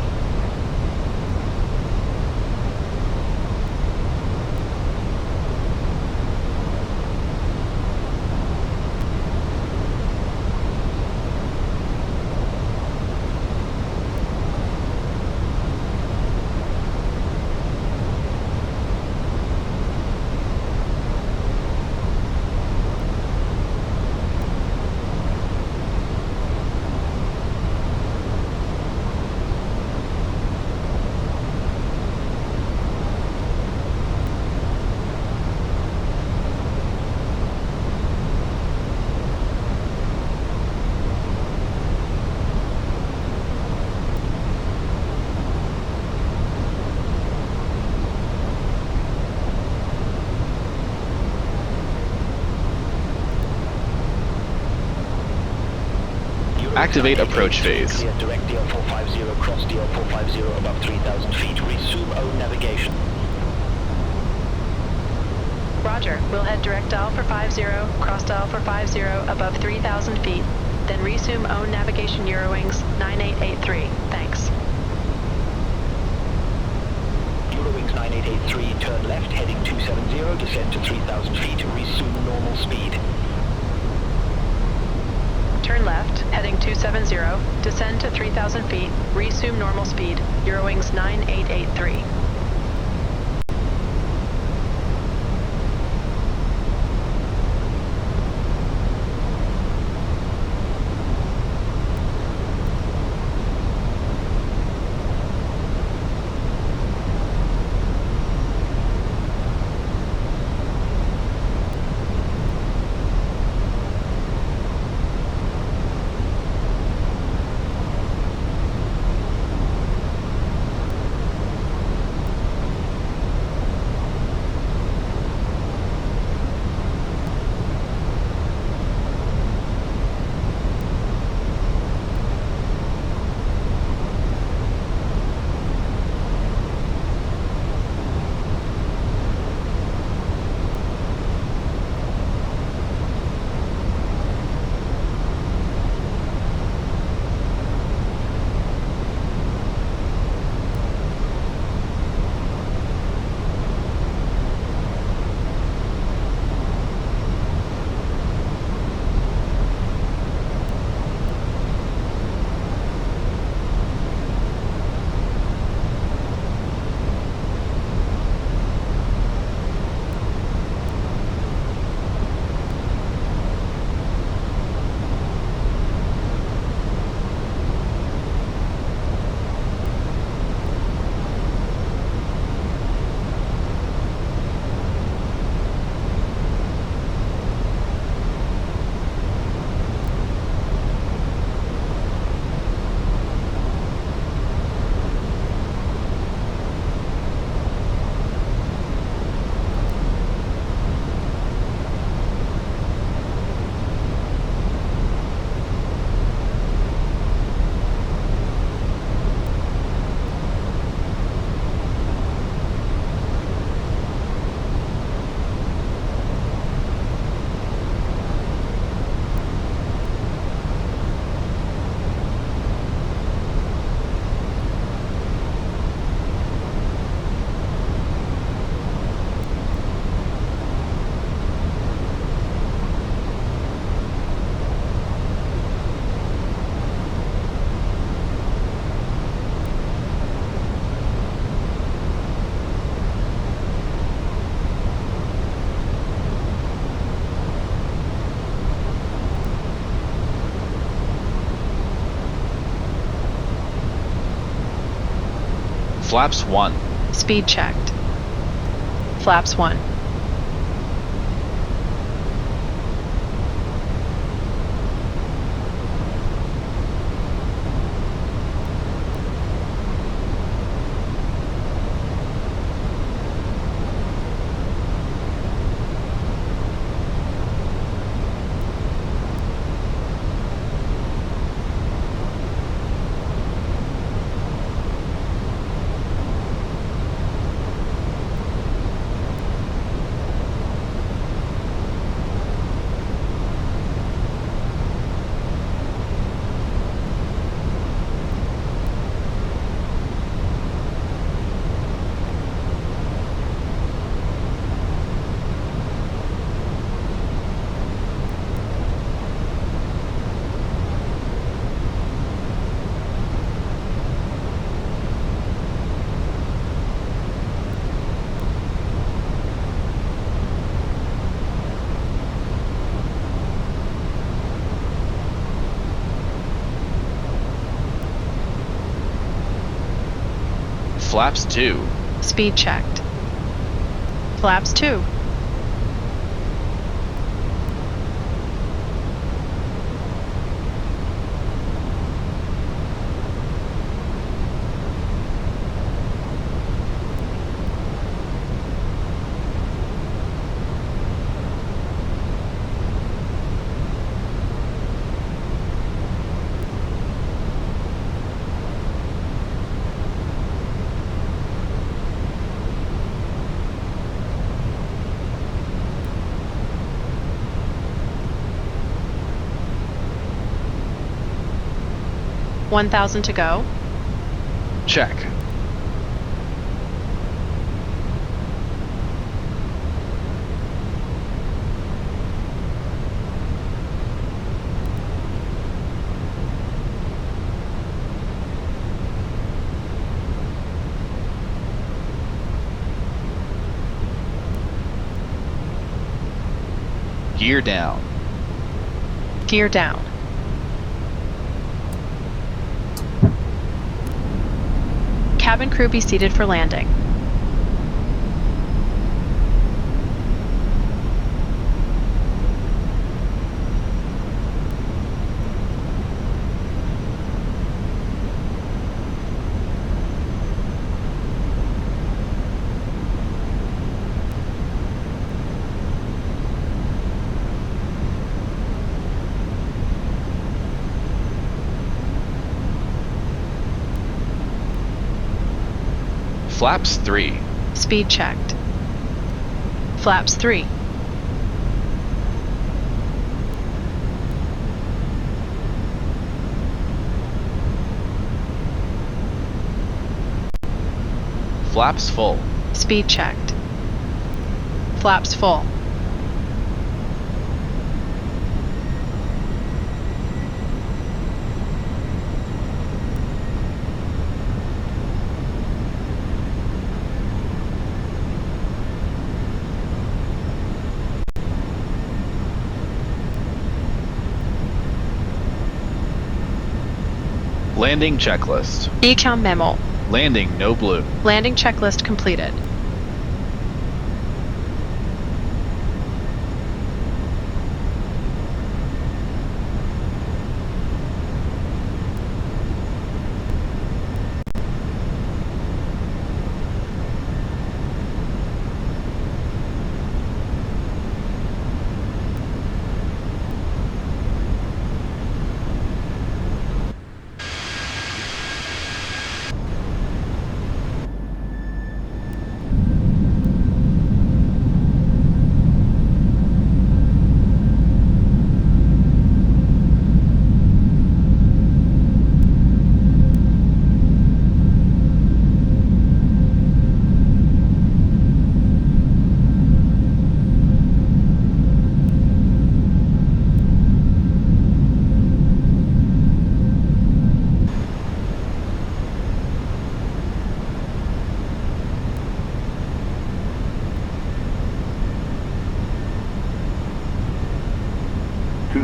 Activate approach phase. Clear direct DL450, cross DL450 above 3,000 feet. Resume own navigation. Roger. We'll head direct dial for 50, cross dial for 50 above 3,000 feet, then resume own navigation Eurowings 9883. Thanks. Eurowings 9883, turn left, heading 270, descend to 3,000 feet, resume normal speed. Turn left, heading 270, descend to 3,000 feet, resume normal speed, Eurowings 9883. Flaps 1. Speed checked. Flaps 1. Flaps 2. Speed checked. Flaps 2. $1,000 to go. Check. Gear down. Gear down. Cabin crew be seated for landing. Flaps 3. Speed checked. Flaps 3. Flaps full. Speed checked. Flaps full. Landing checklist. Econ memo. Landing no blue. Landing checklist completed.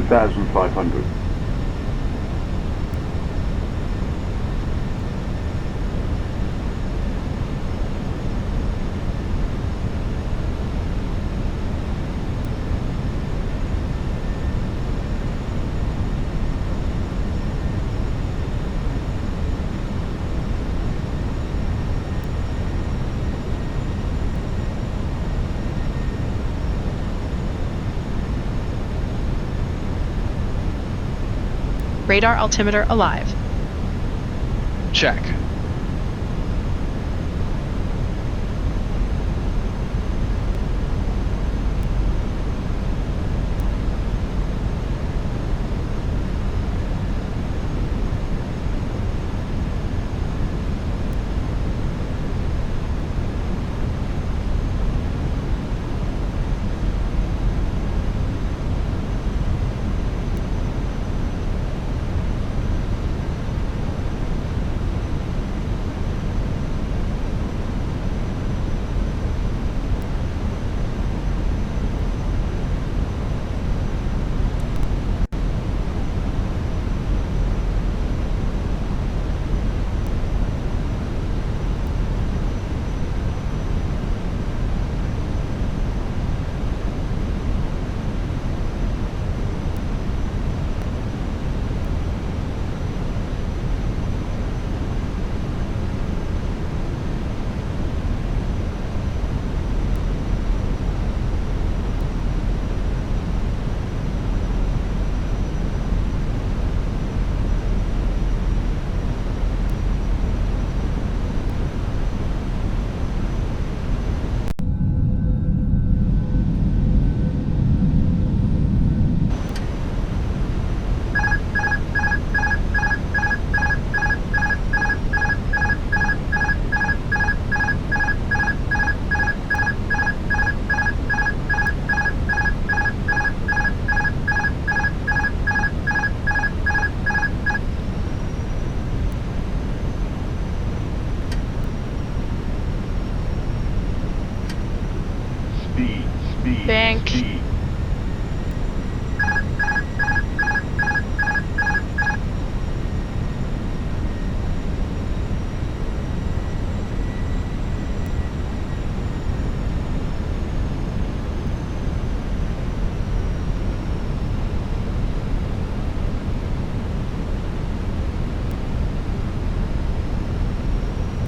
$2,500. Radar altimeter alive. Check.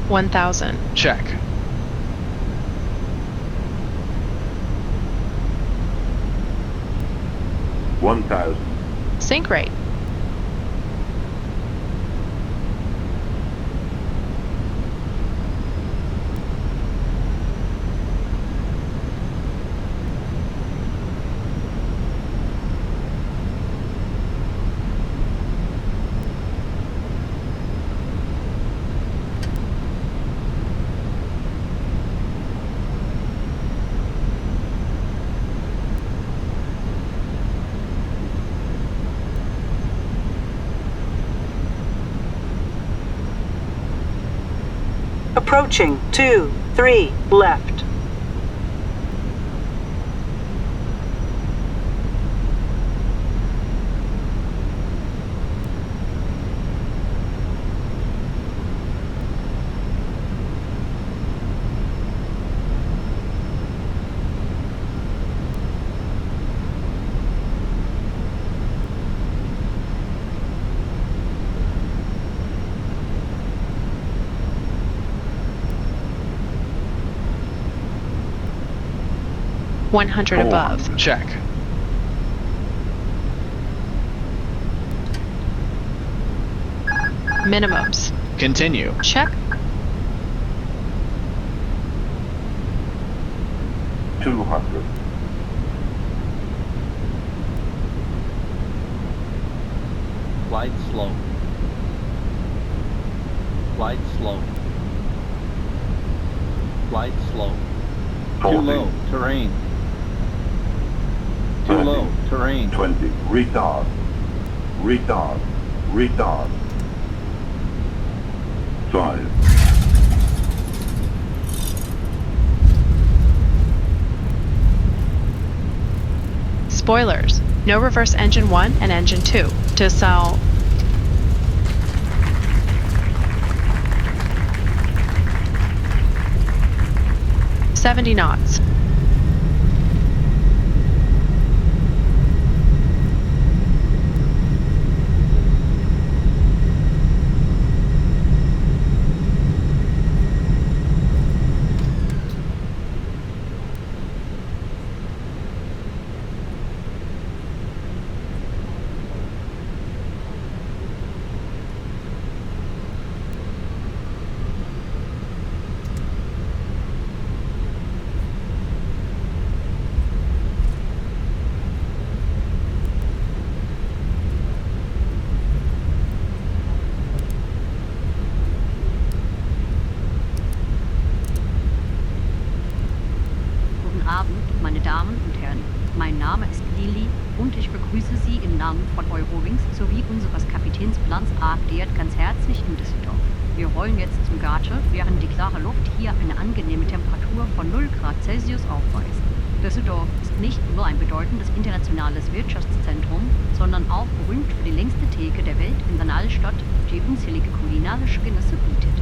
1000. Check. Sync rate. Approaching 23 left. Above. Check. Minimums. Continue. Check. 200. Glide slow. Glide slow. Glide slow. 40. Too low. Terrain. Too 30, low. Terrain. 20. Retard. Retard. Retard. 5. Spoilers. No reverse engine 1 and engine 2. To sell 70 knots. Guten Abend, meine Damen und Herren. Mein Name ist Lili und ich begrüße Sie im Namen von Eurowings sowie unseres Kapitänsplans AFD ganz herzlich in Düsseldorf. Wir rollen jetzt zum Gate, während die klare Luft hier eine angenehme Temperatur von 0 Grad Celsius aufweist. Düsseldorf ist nicht nur ein bedeutendes internationales Wirtschaftszentrum, sondern auch berühmt für die längste Theke der Welt in der Altstadt, die unzählige kulinarische Genüsse bietet.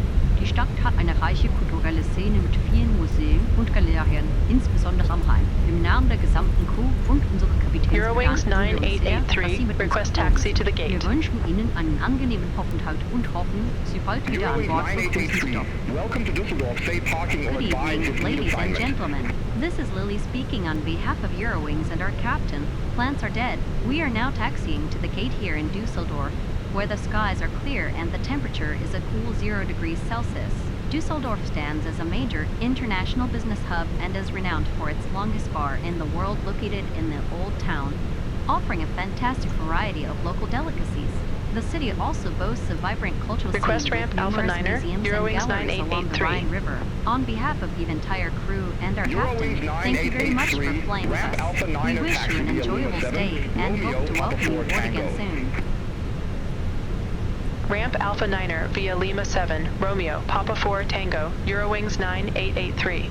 Die Stadt hat eine reiche kulturelle Szene mit vielen Museen und Galerien, insbesondere am Rhein. Im Namen der gesamten Crew und unserer Eurowings Kapitänsplan 9883, request taxi to the gate. Wir wünschen Ihnen einen angenehmen Aufenthalt und hoffen, Sie bald wieder an Bord begrüßen zu dürfen. Welcome to Düsseldorf. Safe parking or Good advise evening, if need ladies and assignment. gentlemen. This is Lily speaking on behalf of Eurowings and our captain. Plants are dead. We are now taxiing to the gate here in Düsseldorf, where the skies are clear and the temperature is a cool 0 degrees Celsius. Düsseldorf stands as a major international business hub and is renowned for its longest bar in the world located in the Old Town, offering a fantastic variety of local delicacies. The city also boasts a vibrant cultural Request scene ramp with Alpha numerous Niner, museums Eurowings and galleries along the 9883. Rhine River. On behalf of the entire crew and our captain, thank you very much for flying with Ramp Alpha us. We Niner, wish you an taxi enjoyable via stay 7, and Romeo, hope to Papa welcome you 4 aboard Tango. again soon. Ramp Alpha Niner via Lima 7, Romeo, Papa 4 Tango, Eurowings 9883.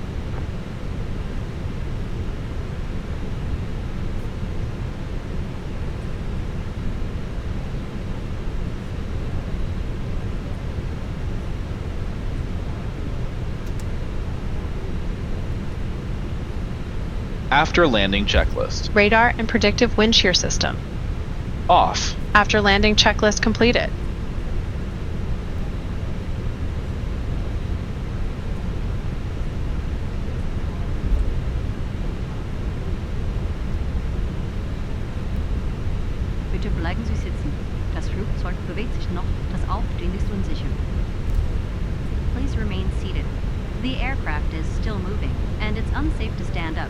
After landing checklist. radar and predictive wind shear system. Off. After landing checklist completed. The aircraft is still moving, and it's unsafe to stand up.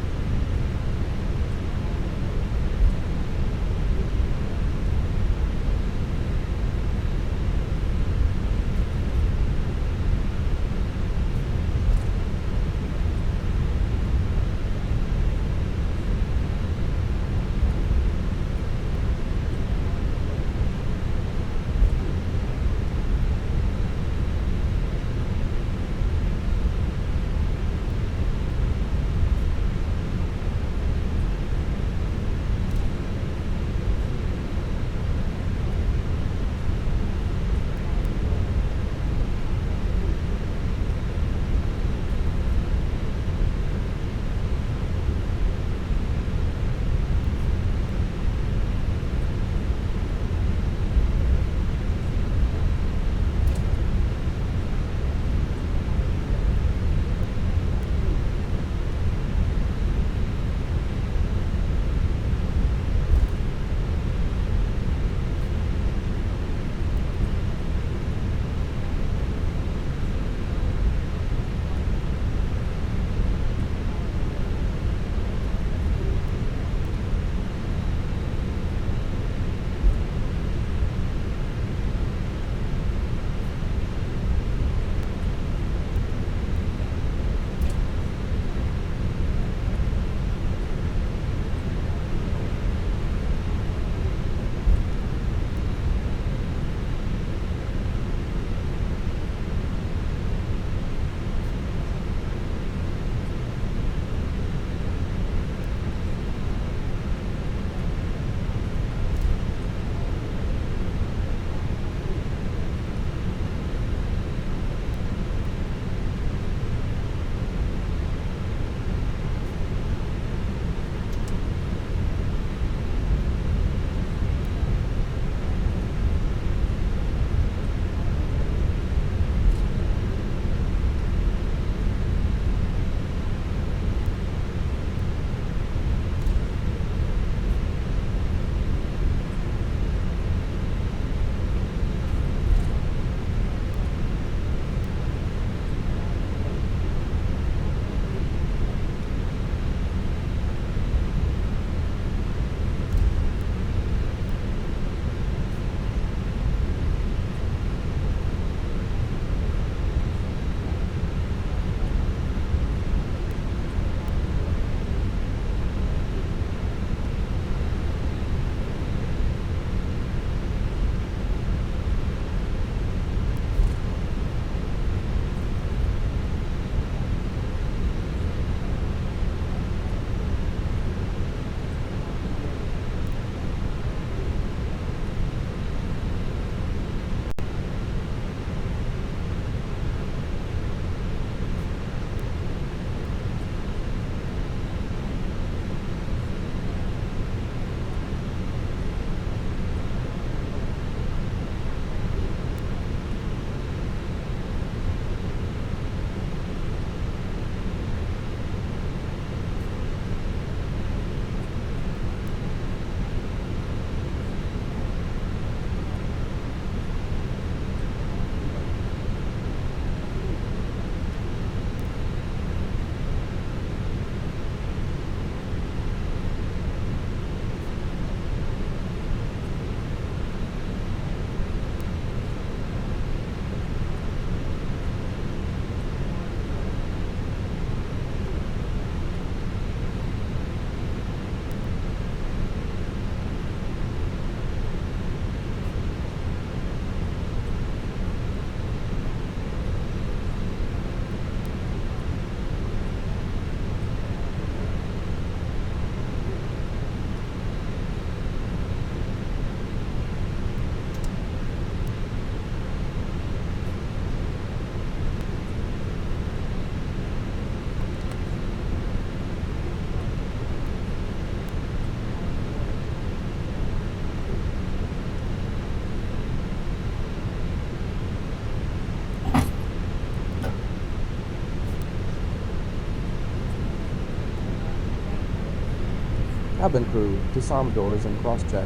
Cabin crew, disarm doors and cross-check.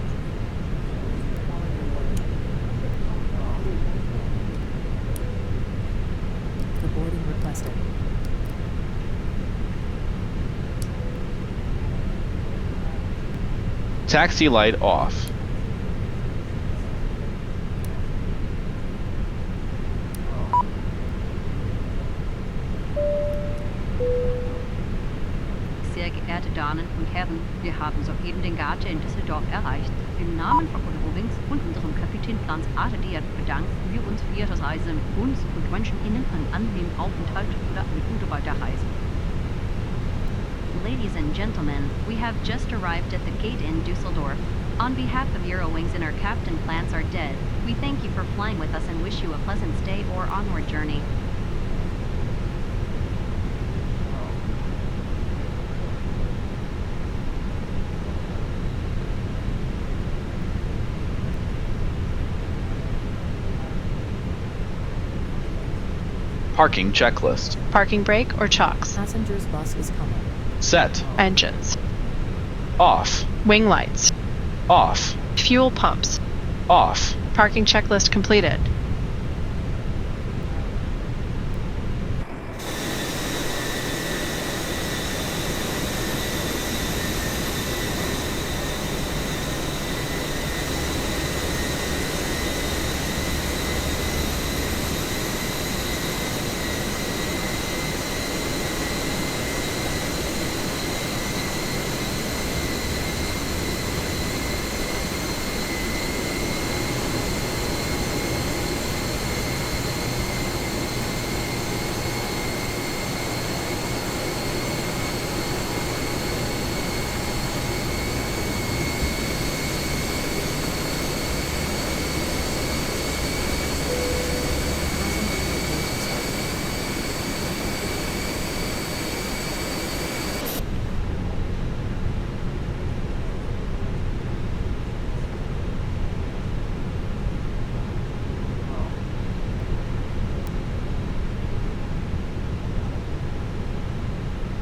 The boarding requested. Taxi light off. Sehr geehrte Damen und Herren, wir haben soeben den Gate in Düsseldorf erreicht. Im Namen von Eurowings und unserem Kapitän Franz ATD bedanken wir uns für Ihre Reise mit uns und wünschen Ihnen einen angenehmen Aufenthalt oder eine gute Weiterreise. Ladies and gentlemen, we have just arrived at the gate in Düsseldorf. On behalf of Eurowings and our captain, plans are dead. We thank you for flying with us and wish you a pleasant stay or onward journey. Parking checklist. Parking brake or chocks. Passengers bus is coming. Set. Engines. Off. Wing lights. Off. Fuel pumps. Off. Parking checklist completed.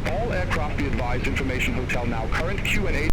All aircraft be advised, information hotel now. Current Q&A